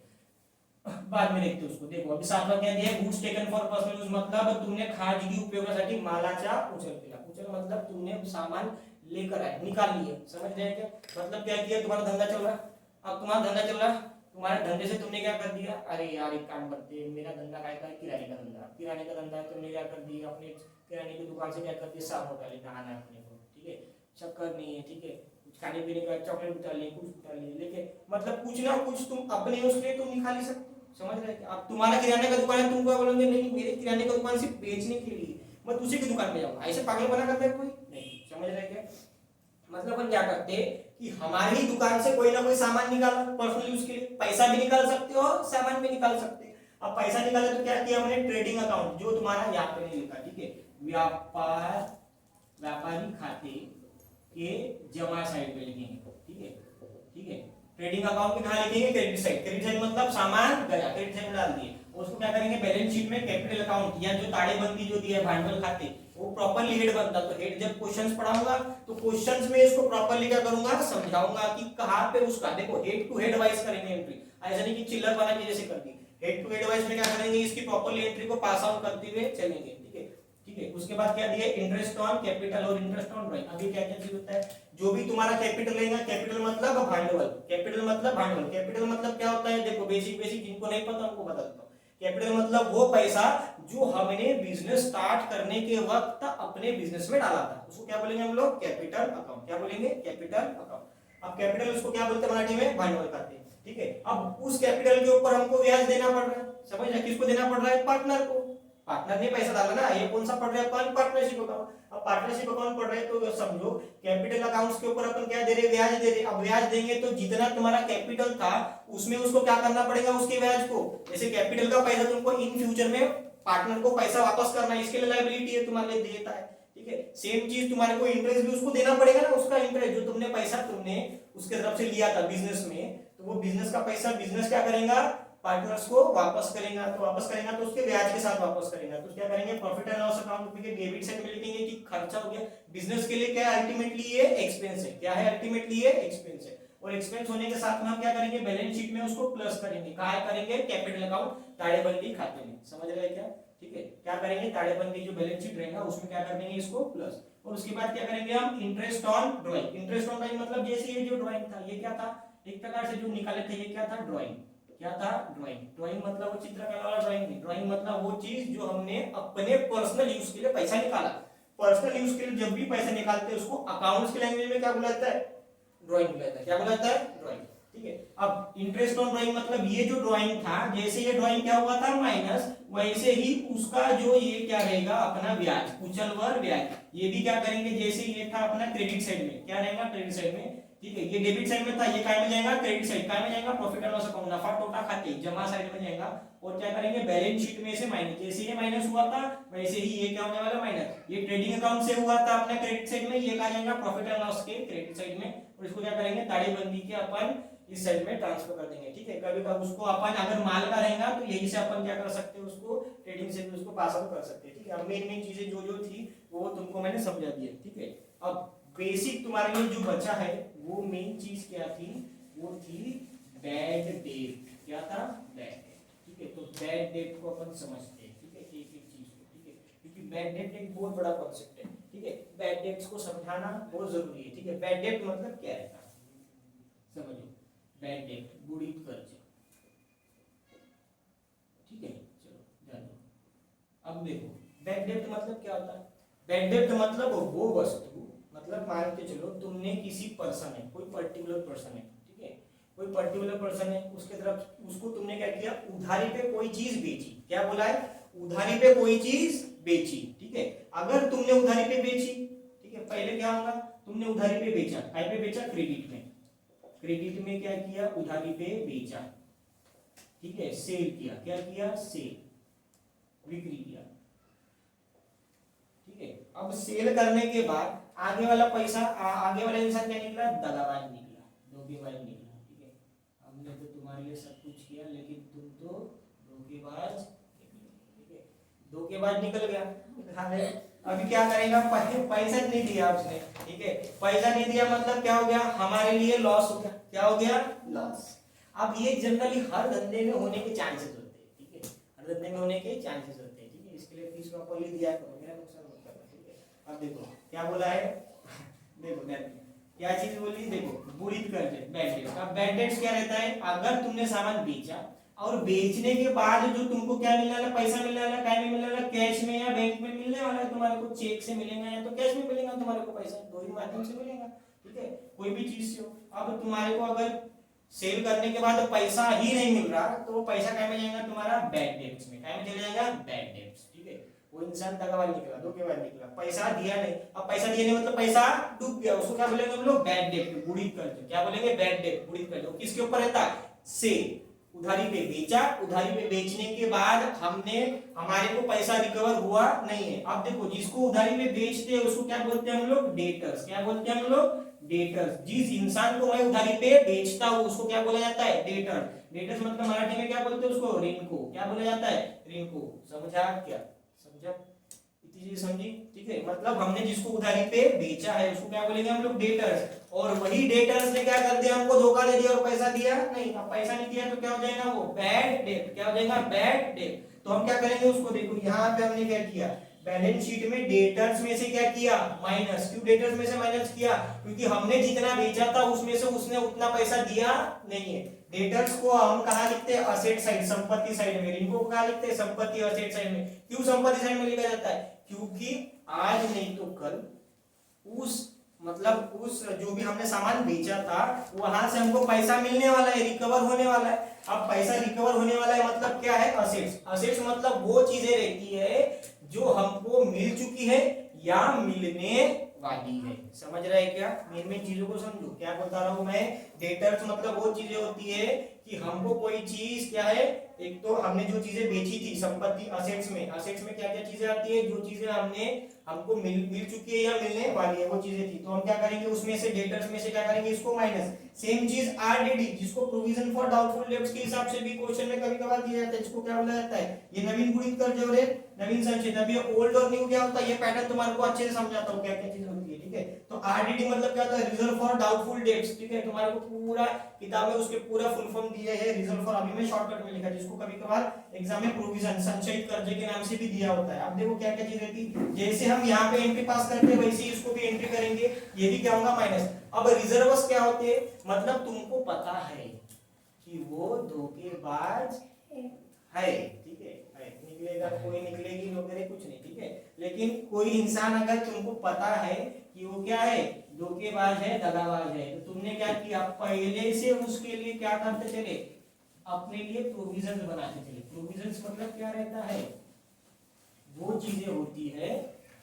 Speaker 2: बाद में देखते उसको। देखो अभी सातवा क्या दिया है, goods taken for personal use, मतलब तुमने खाजगी उपयोगासाठी मालाचा उचल केला। उचल मतलब तुमने सामान लेकर आए, निकाल लिए, समझ रहे हैं क्या। मतलब क्या किया, तुम्हारा धंधा चल रहा, अब तुम्हारा धंधा चल रहा, तुम्हारे धंधे से तुमने क्या कर दिया, अरे यार एक काम करते हैं, मेरा धंधा काय का है, किराने का धंधा, किराने का धंधा है, तुमने क्या कर दिया, अपने किराने की दुकान से क्या कर दिया, साबुन डाले, नहाना है अपने को, ठीक है, शक्कर नहीं है, ठीक है, कुछ खाने पीने का चॉकलेट उतार लिए, कुछ उतार लिए, लेकिन मतलब कुछ ना कुछ तुम अपने उसके तुम निकाल ही सकते हो, समझ रहे हैं। अब तुम्हारा किराने का दुकान है, तुम क्या बोलोगे, नहीं मेरे किराने का दुकान सिर्फ बेचने के लिए, मैं दूसरे की दुकान में जाऊंगा, ऐसे पागल बना करता है कोई नहीं, समझ रहे हैं क्या। मतलब अपन क्या करते हैं कि हमारी ही दुकान से कोई ना कोई सामान निकाला पर्सनल यूज के लिए, पैसा भी निकाल सकते हो और सामान भी निकाल सकते हैं। अब पैसा निकाले तो क्या किया हमने, ट्रेडिंग अकाउंट, जो तुम्हारा यहाँ पे नहीं लिखा, ठीक है, व्यापारी खाते के जमा साइड में लिखेंगे, ठीक है, ठीक है। ट्रेडिंग अकाउंट में कहां लिखेंगे, क्रेडिट साइड, क्रेडिट साइड मतलब सामान गया, क्रेडिट साइड में डाल दिए। उसको क्या करेंगे, बैलेंस शीट में कैपिटल अकाउंट या जो ताड़ेबंदी जो दिया है भांडवल खाते, वो प्रॉपर्ली हेड बनता। तो हेड जब क्वेश्चंस पढ़ाऊंगा तो क्वेश्चंस में इसको प्रॉपर्ली क्या करूंगा, समझाऊंगा कि कहां पे उसका, देखो हेड टू हेड वाइज करेंगे एंट्री, ऐसा नहीं कि चिल्लर बना के जैसे कर दी। हेड टू हेड वाइज में क्या करेंगे, इसकी प्रॉपर्ली एंट्री को पास आउट करते हुए चलेंगे, ठीक है, ठीक है। उसके बाद क्या दिया, इंटरेस्ट ऑन कैपिटल और इंटरेस्ट ऑन ड्राइंग। अभी क्या क्या चीज होता है, जो भी तुम्हारा कैपिटल रहेगा, कैपिटल मतलब भांडवल, कैपिटल मतलब भांडवल, कैपिटल मतलब क्या होता है, देखो बेसिक बेसिक जिनको नहीं पता उनको बता देता हूं। कैपिटल मतलब वो पैसा जो हमने बिजनेस स्टार्ट करने के वक्त अपने बिजनेस में डाला था, उसको क्या बोलेंगे हम लोग, कैपिटल अकाउंट। क्या बोलेंगे, कैपिटल अकाउंट। अब कैपिटल उसको क्या बोलते हैं मराठी में, भांडवल खाते, ठीक है। अब उस कैपिटल के ऊपर हमको ब्याज देना पड़ रहा है, समझ रहे, किसको देना पड़ रहा है, पार्टनर को। पार्टनर ने पैसा डाला ना, ये कौन सा पढ़ रहे हैं अपन, पार्टनरशिप अकाउंट। अब पार्टनरशिप अकाउंट पढ़ रहे हैं तो समझो कैपिटल अकाउंट्स के ऊपर अपन क्या दे रहे हैं, ब्याज दे रहे हैं। अब ब्याज देंगे तो जितना तुम्हारा कैपिटल था उसमें उसको क्या करना पड़ेगा, उसके ब्याज को, जैसे कैपिटल का पैसा तुमको इन फ्यूचर में पार्टनर को पैसा वापस करना है, इसके लिए लायबिलिटी है, तुम्हारे लिए देता है, ठीक है। सेम चीज तुम्हारे को इंटरेस्ट भी उसको देना पड़ेगा ना, उसका इंटरेस्ट जो तुमने पैसा तुमने उसके तरफ से लिया था बिजनेस में, तो वो बिजनेस का पैसा बिजनेस क्या करेगा, पार्टनर्स को वापस करेगा, तो वापस करेगा तो उसके ब्याज के साथ वापस करेगा। तो क्या करेंगे, प्रॉफिट एंड लॉस अकाउंट में डेबिट साइड में लिखेंगे कि खर्चा हो गया बिजनेस के लिए, क्या है अल्टीमेटली ये एक्सपेंस है, क्या है अल्टीमेटली ये एक्सपेंस है। और एक्सपेंस होने के साथ में हम क्या करेंगे, बैलेंस शीट में उसको प्लस करेंगे, कहां करेंगे, कैपिटल अकाउंट ताड़ेबंदी खाते में, समझ रहे हैं क्या, ठीक है। क्या करेंगे, ताड़ेबंदी जो बैलेंस शीट रहेगा उसमें क्या कर देंगे, इसको प्लस। और उसके बाद क्या करेंगे हम, interest on drawing. Interest on drawing मतलब जैसे ये जो ड्राइंग था ये क्या था, एक प्रकार से जो निकाले थे ये क्या था, ड्राइंग, क्या था, ड्राइंग। ड्राइंग मतलब वो चित्रकला वाला ड्राइंग नहीं, ड्राइंग मतलब वो चीज जो हमने अपने पर्सनल यूज के लिए पैसा निकाला। पर्सनल यूज के लिए जब भी पैसा निकालते हैं उसको अकाउंट्स के लैंग्वेज में क्या बुलाता है, ड्राइंग बुलाता है, क्या बुलाता है, ड्राइंग, ठीक है। अब इंटरेस्ट ऑन ड्राइंग मतलब ये जो ड्राइंग था, जैसे ये ड्राइंग क्या हुआ था माइनस, वैसे ही उसका जो ये क्या रहेगा, अपना ब्याज, कुचल वर ब्याज, ये भी क्या करेंगे, जैसे ये था अपना क्रेडिट साइड में, क्या रहेगा, क्रेडिट साइड में, ठीक है। ये डेबिट साइड में था, ये काय में जाएगा, क्रेडिट साइड, काय में जाएगा, प्रॉफिट एंड लॉस अकाउंट, नफा तोटा खाते जमा साइड में जाएगा। और क्या करेंगे, बैलेंस शीट में से माइनस, जैसे ये माइनस हुआ था वैसे ही ये क्या होने वाला, माइनस। ये ट्रेडिंग अकाउंट से हुआ था अपना क्रेडिट साइड में, ये कहां जाएगा, प्रॉफिट एंड लॉस के क्रेडिट साइड में। और इसको क्या करेंगे, ताड़ेबंदी के अपन इस साइड में ट्रांसफर कर देंगे, ठीक है। कभी कभी उसको अपन अगर माल का रहेगा तो यही से अपन क्या कर सकते हैं, उसको ट्रेडिंग से भी उसको पास आउट कर सकते हैं, ठीक है। अब मेन मेन चीजें जो जो थी वो तुमको मैंने समझा दी है, ठीक है। अब बेसिक तुम्हारे लिए जो बचा है वो मेन चीज क्या थी, वो थी बैड डेट। क्या था, बैड डेट, ठीक है। तो बैड डेट को अपन समझते हैं, ठीक है, एक एक चीज को, ठीक है, क्योंकि बैड डेट एक बहुत बड़ा कॉन्सेप्ट है, ठीक है। बैड डेट्स को समझाना बहुत जरूरी है, ठीक है। बैड डेट मतलब क्या रहता है समझो, बैड डेट बुड़ित कर्ज, ठीक है। चलो ध्यान दो। अब देखो बैड डेट मतलब क्या होता है, बैड डेट मतलब वो वस्तु, मतलब मान के चलो तुमने किसी पर्सन है, कोई पर्टिकुलर पर्सन है, ठीक है, कोई पर्टिकुलर पर्सन है, उसके तरफ उसको तुमने क्या किया, उधारी पे कोई चीज बेची। क्या बोला है, उधारी पे कोई चीज बेची, ठीक है। अगर तुमने उधारी पे बेची, ठीक है, पहले क्या होगा, तुमने उधारी पे बेचा, काय पे बेचा, क्रेडिट में। क्रेडिट में क्या किया, उधारी पे बेचा, ठीक है, सेल किया, क्या किया, सेल, बिक्री किया, ठीक है। अब सेल करने के बाद आगे वाला पैसा, आगे वाला इंसान क्या निकला, दगाबाज निकला, धोखेबाज निकला, ठीक है। हमने तो तुम्हारे लिए सब कुछ किया लेकिन तुम तो धोखेबाज निकले, ठीक है, धोखेबाज निकल गया। अभी क्या करेगा, पैसा नहीं दिया उसने, ठीक है, पैसा नहीं दिया मतलब क्या हो गया, हमारे लिए लॉस हो गया। क्या हो गया, लॉस। अब ये जनरली हर धंधे में होने के चांसेस होते हैं, ठीक है, हर धंधे में होने के चांसेस होते हैं, ठीक है। इसके लिए फीस प्रॉपर्ली दिया करो, मेरा नुकसान मत करना, ठीक है। अब देखो क्या बोला है, देखो क्या चीज बोली, देखो बुरी कर्ज, बैड डेट्स। अब बैड डेट्स क्या रहता है, अगर तुमने सामान बेचा और बेचने के बाद जो तुमको क्या मिलने वाला, पैसा मिलने वाला, क्या में मिलने वाला, कैश में या बैंक में मिलने वाला है, तुम्हारे को चेक से मिलेगा या तो कैश में मिलेगा तुम्हारे को पैसा, दो ही माध्यम से मिलेगा, ठीक है, कोई भी चीज से हो। अब तुम्हारे को अगर सेल करने के बाद पैसा ही नहीं मिल रहा तो वो पैसा क्या में जाएगा, तुम्हारा बैड डेट्स में, क्या में चले जाएगा, बैड डेट्स, ठीक है। वो इंसान दगाबाज निकला, धोखेबाज निकला, पैसा दिया नहीं। अब पैसा दिया नहीं मतलब पैसा डूब गया, उसको क्या बोलेंगे हम लोग, बैड डेट, बुरी कर्ज। क्या बोलेंगे, बैड डेट, बुरी कर्ज। किसके ऊपर रहता है, सेल, उधारी पे बेचा, उधारी पे बेचने के बाद हमारे को पैसा रिकवर हुआ नहीं है। अब देखो जिसको उधारी पे बेचते हैं उसको क्या बोलते हैं हम लोग, डेटर्स। क्या बोलते हैं हम लोग, डेटर्स। जिस इंसान को मैं उधारी पे बेचता हूँ उसको क्या बोला जाता है, डेटर। डेटर्स मतलब मराठी में क्या बोलते हैं उसको, ऋणको। क्या बोला जाता है, ऋणको। समझा क्या, समझा, इतनी चीज समझी, ठीक है। मतलब हमने जिसको उधारी पे बेचा है उसको क्या बोलेंगे हम लोग, डेटर्स। और वही डेटर्स ने क्या कर दिया, हमको धोखा दे दिया और पैसा दिया नहीं। अब पैसा नहीं दिया तो क्या हो जाएगा, वो बैड डेट। क्या हो जाएगा, बैड डेट। तो हम क्या करेंगे उसको, देखो यहाँ पे हमने क्या किया, बैलेंस शीट में डेटर्स में से क्या किया, माइनस। क्यों डेटर्स में से माइनस किया, क्योंकि हमने जितना बेचा था उसमें से उसने उतना पैसा दिया नहीं है। डेटर्स को हम कहाँ लिखते हैं, असेट साइड, संपत्ति साइड में। इनको कहाँ लिखते हैं, संपत्ति असेट साइड में। क्यों संपत्ति साइड में लिखा जाता है, क्योंकि आज नहीं तो कल उस जो भी हमने सामान बेचा था वहां से हमको पैसा मिलने वाला है, रिकवर होने वाला है। अब पैसा रिकवर होने वाला है मतलब क्या है, असेट्स। असेट्स मतलब वो चीजें रहती है जो हमको मिल चुकी है या मिलने वाली है। समझ रहे हैं क्या, मेन चीजों को समझो। क्या बता रहा हूं मैं, डेटर्स मतलब वो चीजें होती है कि हमको कोई चीज क्या है, एक तो हमने जो चीजें बेची थी संपत्ति असेट्स में, असेट्स में क्या क्या चीजें आती है, जो चीजें हमको मिल चुकी है या मिलने वाली है वो चीजें थी। तो हम क्या करेंगे उसमें से, डेटर्स में से क्या करेंगे, इसको माइनस। सेम चीज आरडीडी, जिसको प्रोविजन फॉर डाउटफुल डेब्ट्स के हिसाब से भी क्वेश्चन में कभी कभार दिया जाता है, जिसको क्या बोला जाता है, ये नवीन बुड़ित कर्ज और नवीन संचय। अभी ओल्ड और न्यू क्या होता है, ये पैटर्न तुम्हारे को अच्छे से समझाता हूँ क्या क्या चीज होती है, ठीक है। तो आरडीडी मतलब क्या होता है, रिजर्व फॉर डाउटफुल डेब्ट्स, ठीक है। तुम्हारे को पूरा किताब में उसके पूरा फुल फॉर्म दिया है, रिजर्व फॉर, अभी मैं शॉर्टकट में लिखा, जिसको कभी कभार एग्जाम में प्रोविजन, संचयित कर्ज के नाम से भी दिया होता है। अब देखो क्या क्या चीज रहती है, जैसे हम यहाँ पे एंट्री पास करते हैं वैसे ही इसको भी एंट्री करेंगे, ये भी क्या होगा, माइनस। अब रिजर्व्स क्या होते हैं, मतलब तुमको पता है कि वो धोखेबाज है, ठीक है, निकलेगा कोई, निकलेगी वगैरह कुछ नहीं, ठीक है। लेकिन कोई इंसान अगर तुमको पता है कि वो क्या है, धोखेबाज है, दगाबाज है, तो तुमने क्या किया, पहले से उसके लिए क्या करते चले, अपने लिए प्रोविजन बनाते चले। प्रोविजन मतलब क्या रहता है, वो चीजें होती है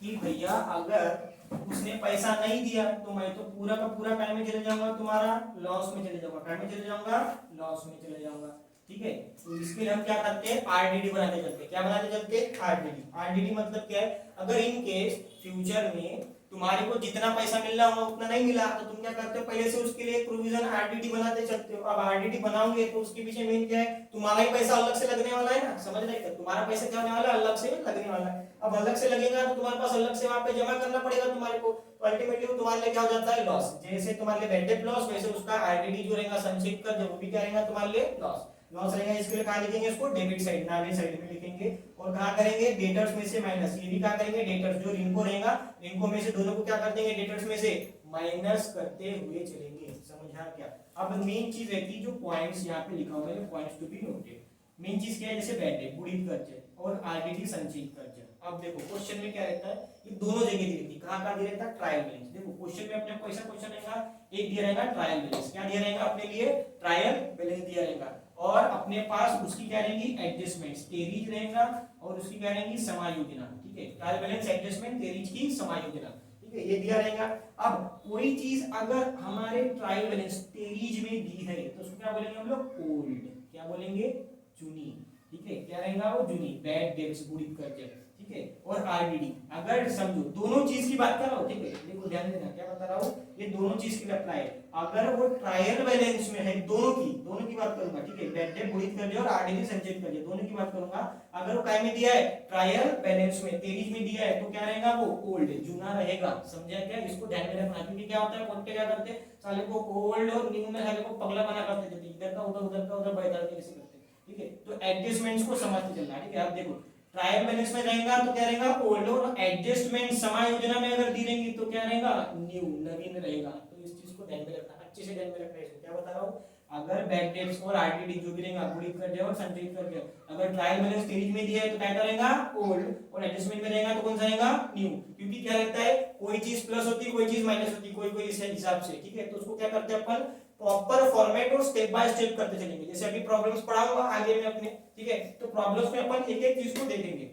Speaker 2: कि भैया अगर उसने पैसा नहीं दिया तो मैं तो पूरा का पूरा काय में चले जाऊंगा, तुम्हारा लॉस में चले जाऊंगा। काय में चले जाऊंगा, लॉस में चले जाऊंगा, ठीक है। तो इसके लिए हम क्या करते हैं, आरडीडी बनाते चलते हैं। क्या बनाते चलते हैं, आरडीडी। आरडीडी मतलब क्या है, अगर इन केस फ्यूचर में तुम्हारे को जितना पैसा मिलना होगा उतना नहीं मिला तो तुम क्या करते हो, पहले से उसके लिए एक प्रोविजन आरडीडी बनाते चलते हो। अब आरडीडी बनाओगे तो उसके पीछे मेन क्या है, तुम्हारा ही पैसा अलग से लगने वाला है ना, समझ रहे हो, तुम्हारा पैसा क्या होने वाला है, अलग से लगने वाला है। अब अलग से लगेगा तो तुम्हारे पास अलग से वहां पे जमा करना पड़ेगा तुम्हारे को, तो अल्टीमेटली तुम्हारे लिए क्या हो जाता है, लॉस। जैसे तुम्हारे लिए बैड डेट लॉस, वैसे उसका आरडीडी जो रहेगा, संचित कर, वो भी क्या रहेगा तुम्हारे लिए, लॉस। लॉस रहेगा, इसके लिए कहां लिखेंगे, इसको डेबिट साइड, नावे साइड में लिखेंगे। और कहां करेंगे, डेटर्स में से माइनस, ये भी क्या करेंगे, डेटर्स जो रिनको रहेगा, रिनको में से दोनों को क्या कर देंगे, डेटर्स में से माइनस करते हुए चलेंगे। समझा क्या। अब मेन चीज है कि जो पॉइंट्स यहाँ पे लिखा हुआ है, points to be noted. Main चीज क्या है, जैसे बैड डेट, बुड़ित कर्ज और आरडीडी संचित कर्ज, अब देखो क्वेश्चन में क्या रहता है, ये दोनों जगह दी रहती है, कहाँ दिया रहता है, ट्रायल बैलेंस। देखो क्वेश्चन में अपने आपको ऐसा क्वेश्चन रहेगा, एक दिया रहेगा ट्रायल बैलेंस, क्या दिया रहेगा अपने लिए, ट्रायल बैलेंस दिया रहेगा, और अपने पास उसकी क्या रहेगी, एडजस्टमेंट्स तेरीज रहेगा, और उसकी क्या रहेगी, समायोजना। ठीक है, ट्रायल बैलेंस, एडजस्टमेंट, तेरीज की समायोजना, ठीक है, ये दिया रहेगा। अब कोई चीज अगर हमारे ट्रायल बैलेंस तेरीज में दी है तो उसको क्या बोलेंगे हम लोग, ओल्ड, क्या बोलेंगे, जूनी। ठीक है, क्या रहेगा वो, जूनी, बैड डेट्स गुणित करके। ठीक है, और आरडीडी, अगर समझो दोनों चीज की बात कर रहा हूं, ठीक है, देखो ध्यान देना क्या बता रहा हूं, ये दोनों चीज के लिए अप्लाई है। अगर वो ट्रायल बैलेंस में है, दोनों की बात करूंगा, ठीक है, बैड डेट गुणित कर दिया और आरडीडी संचित कर दिया, दोनों की बात करूंगा। अगर वो काय में दिया है, ट्रायल बैलेंस में, तेरीज में दिया है, तो क्या रहेगा वो, ओल्ड, जूना रहेगा। समझा क्या, इसको ध्यान में रखना, क्योंकि क्या होता है, कोट्टे क्या करते हैं, साले को ओल्ड और न्यू में साले को पगला बना करते थे, इधर का उधर बैठा के ऐसे करते। ठीक है, तो एडजस्टमेंट्स को समझते चलना है। ठीक है, अब देखो ट्रायल बैलेंस में रहेगा तो क्या रहेगा, ओल्ड, और एडजस्टमेंट समायोजना में अगर दी रहेंगी तो क्या रहेगा, न्यू, नवीन रहेगा। तो इस चीज को ध्यान में रखना, अच्छे से ध्यान में रखना है। इसको क्या बता रहा हूं, अगर बैक डेट्स और आरटीडी जो भी रहेगा गुणित कर दिया और संचित कर दिया, अगर ट्रायल बैलेंस तेरीज में दिया है तो क्या रहेगा, ओल्ड, और एडजस्टमेंट में रहेगा तो कौन सा रहेगा, न्यू। क्योंकि क्या रहता है, कोई चीज प्लस होती है, कोई चीज माइनस होती है, कोई इस हिसाब से। ठीक है, तो उसको क्या करते हैं अपन, प्रॉपर फॉर्मेट और स्टेप बाय स्टेप करते चलेंगे। जैसे अभी प्रॉब्लम्स पढ़ाऊंगा आगे में अपने, ठीक है, तो प्रॉब्लम्स में अपन एक एक चीज को देखेंगे।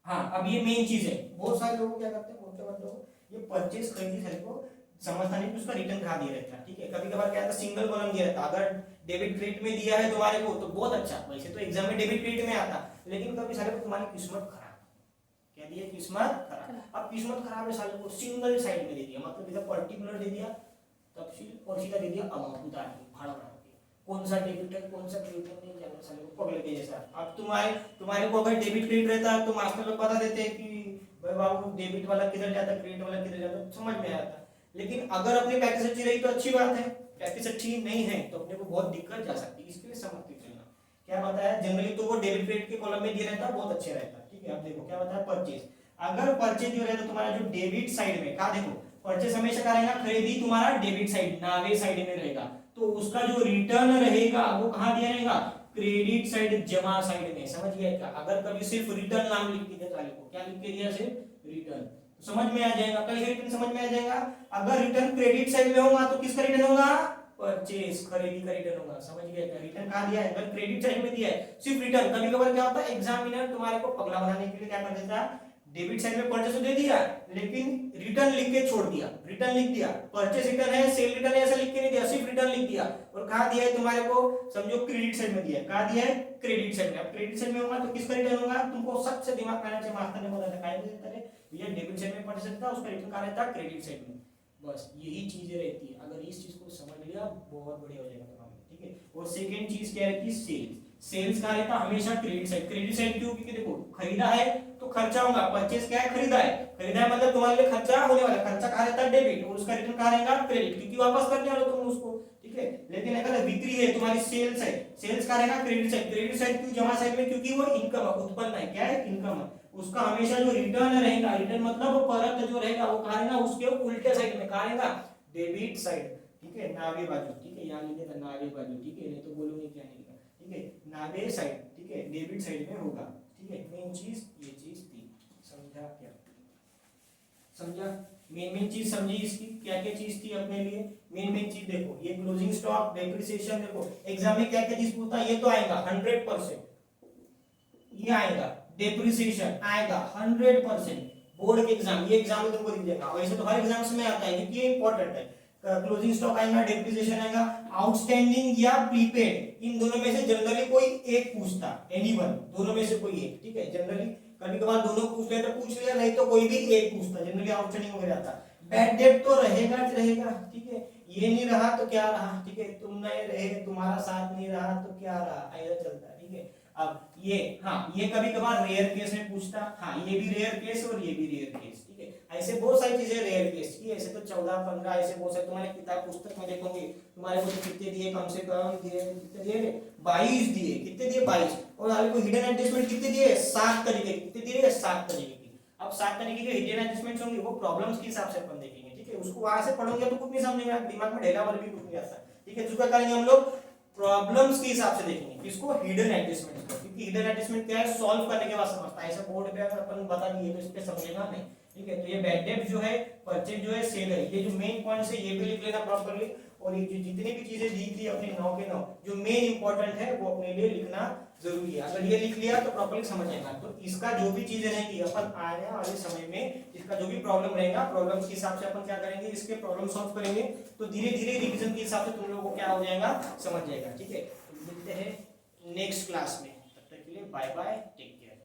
Speaker 2: हाँ, अब ये मेन चीज है, बहुत सारे लोग क्या करते हैं, मोटे बंदों को ये परचेज खरीदी सारे को समझता नहीं कि उसका रिटर्न कहाँ दिया रहता है। ठीक है, कभी कभार क्या रहता है, सिंगल कॉलम दिया रहता है। अगर डेबिट क्रेडिट में दिया है तुम्हारे को तो बहुत अच्छा, वैसे तो एग्जाम में डेबिट क्रेडिट में आता, लेकिन कभी सारे को तुम्हारी किस्मत खराब, क्या दिया, किस्मत खराब। अब किस्मत खराब है, साले को सिंगल साइड में दे दिया, मतलब इधर पर्टिकुलर दे दिया, तफसील, और सीधा दे दिया अमाउंट, उतार दी, भाड़ा बढ़ा दिया, कौन सा डेबिट है कौन सा क्रेडिट है नहीं जाने, साले को पकड़ के जैसा। अब तुम्हारे को अगर डेबिट क्रेडिट रहता तो मास्टर लोग बता देते कि भाई बाबू डेबिट वाला किधर जाता, क्रेडिट वाला किधर जाता, समझ में आता। लेकिन अगर अपनी प्रैक्टिस अच्छी रही तो अच्छी बात है, प्रैक्टिस अच्छी नहीं है तो अपने को बहुत दिक्कत जा सकती है, इसके लिए समझते चलना। क्या बताया, जनरली तो वो डेबिट क्रेडिट के कॉलम में दिया रहता बहुत अच्छे रहता। ठीक है, अब देखो क्या बताया, परचेज, अगर परचेज जो रहता तुम्हारा जो डेबिट साइड में, कहा देखो परचेज हमेशा क्या रहेगा, खरीदी तुम्हारा डेबिट साइड, नावे साइड में रहेगा, तो उसका जो रिटर्न रहेगा वो कहां दिया रहेगा, क्रेडिट साइड, जमा साइड में। समझ गया क्या, अगर कभी सिर्फ रिटर्न नाम लिख के दिया को, क्या लिख के दिया, सिर्फ रिटर्न, तो समझ में आ जाएगा, कहीं रिटर्न समझ में आ जाएगा। अगर रिटर्न क्रेडिट साइड में होगा तो किसका रिटर्न होगा, परचेज, खरीदी का रिटर्न होगा। समझ गया क्या, रिटर्न कहां दिया है, अगर क्रेडिट साइड में दिया है सिर्फ रिटर्न। कभी कभार क्या होता है, एग्जामिनर तुम्हारे को पगला बनाने के लिए क्या कर देता है, डेबिट साइड में परचेज दे दिया लेकिन रिटर्न लिख के छोड़ दिया, रिटर्न लिख दिया, परचेज रिटर्न है, सेल रिटर्न है, ऐसा लिख के नहीं दिया, सिर्फ रिटर्न लिख दिया, और कहा दिया है तुम्हारे को, समझो क्रेडिट साइड में दिया है, कहा दिया है क्रेडिट साइड में। अब क्रेडिट साइड में होगा तो किसका रिटर्न होगा, तुमको सबसे दिमाग लगाना चाहिए, मास्टर ने बोला था काय में देता है भैया, डेबिट साइड में परचेज था, उसका रिटर्न कहां रहता है, क्रेडिट साइड में। बस यही चीजें रहती है, अगर इस चीज को समझ लिया बहुत बढ़िया हो जाएगा तुम्हारा। ठीक है, और सेकंड चीज क्या रहती है, सेल्स, सेल्स का रहता हमेशा क्रेडिट साइड, क्रेडिट साइड क्यों, क्योंकि देखो खरीदा है तो खर्चा होगा, परचेज क्या है, खरीदा है मतलब तुम्हारे लिए खर्चा होने वाला, खर्चा कहां रहता है, डेबिट, और उसका रिटर्न कहां रहेगा, क्रेडिट, क्योंकि वापस करने वाले तुम उसको। ठीक है, लेकिन अगर बिक्री है तुम्हारी, सेल्स है, सेल्स का रहेगा क्रेडिट साइड, क्रेडिट साइड क्यों, जमा साइड में, क्योंकि वो इनकम उत्पन्न है, क्या है, इनकम है, उसका हमेशा जो रिटर्न रहेगा, रिटर्न मतलब परत जो रहेगा वो कहां रहेगा, उसके उल्टे साइड में, कहां रहेगा, डेबिट साइड। ठीक है, नावे बाजू, ठीक है, यहां लिखे था नावे बाजू, ठीक है, नहीं तो बोलोगे क्या नहीं लिखा। ठीक है, नावे साइड, ठीक है, डेबिट साइड में होगा। ठीक है, मेन चीज ये चीज थी, समझा क्या, समझा, मेन चीज समझी इसकी, क्या क्या चीज थी अपने लिए, मेन चीज देखो, ये क्लोजिंग स्टॉक, डेप्रिसिएशन, देखो एग्जाम में क्या क्या चीज पूछता है, ये तो आएगा 100%, ये आएगा, डेप्रिसिएशन आएगा 100%, बोर्ड के एग्जाम, ये एग्जाम में तुमको दिख जाएगा, वैसे तो हर एग्जाम्स में आता है क्योंकि ये इंपॉर्टेंट है। क्लोजिंग स्टॉक आएगा, डेप्रिसिएशन आएगा, आउटस्टैंडिंग या प्रीपेड, इन दोनों में से जनरली कोई एक पूछता, एनीवन, दोनों में से कोई एक। ठीक है, जनरली कभी कभार दोनों पूछ ले तो पूछ लिया, नहीं तो कोई भी एक पूछता, जनरली आउटस्टैंडिंग हो जाता। बैड डेट तो रहेगा रहेगा, ठीक है, ये नहीं रहा तो क्या रहा, ठीक है, तुम नहीं रहे, तुम्हारा साथ नहीं रहा तो क्या रहा, ऐसा चलता है। ठीक है, अब ये, हाँ ये कभी कभार रेयर केस में पूछता, हाँ ये भी रेयर केस और ये भी रेयर केस। ठीक है, ऐसे बहुत सारी चीजें रेयर केस की, ऐसे तो 14-15 ऐसे बहुत सारे तुम्हारे किताब पुस्तक में देखोगे, तुम्हारे को तो कितने दिए, कम से कम दिए, कितने दिए, 22 दिए, कितने दिए 22, और आपको को हिडन एडजस्टमेंट कितने दिए, 7 तरीके, कितने दिए, 7 तरीके की। अब 7 तरीके के हिडन एडजस्टमेंट्स होंगे, वो प्रॉब्लम्स के हिसाब से अपन देखेंगे। ठीक है, उसको वहां से पढ़ोगे तो कुछ नहीं समझेगा, दिमाग में ढेला वाला भी कुछ नहीं आता। ठीक है, जो क्या करेंगे हम लोग, प्रॉब्लम्स के हिसाब से देखेंगे, किसको, हिडन एडजस्टमेंट को। क्योंकि हिडन एडजस्टमेंट क्या है, सॉल्व करने के बाद समझता है, ऐसे बोर्ड पे अगर अपन बता दिए तो इस पे समझेगा नहीं, ठीक है। तो ये बैड डेट जो है, परचेज जो है, सेल है, ये जो मेन पॉइंट्स है ये भी लिख लेना प्रॉपर्ली, और ये जो जितनी भी चीजें दी थी अपने 9 के 9 जो मेन इंपॉर्टेंट है वो अपने लिए लिखना जरूरी है। अगर ये लिख लिया तो प्रॉपर्ली समझेगा। तो इसका जो भी चीजें रहेंगी अपन आने वाले समय में इसका जो भी प्रॉब्लम रहेगा, प्रॉब्लम के हिसाब से अपन क्या करेंगे, इसके प्रॉब्लम सॉल्व करेंगे, तो धीरे धीरे रिवीजन के हिसाब से तुम लोगों को क्या हो जाएगा, समझ जाएगा, ठीक है। मिलते हैं नेक्स्ट क्लास में, तब तक के लिए बाय बाय।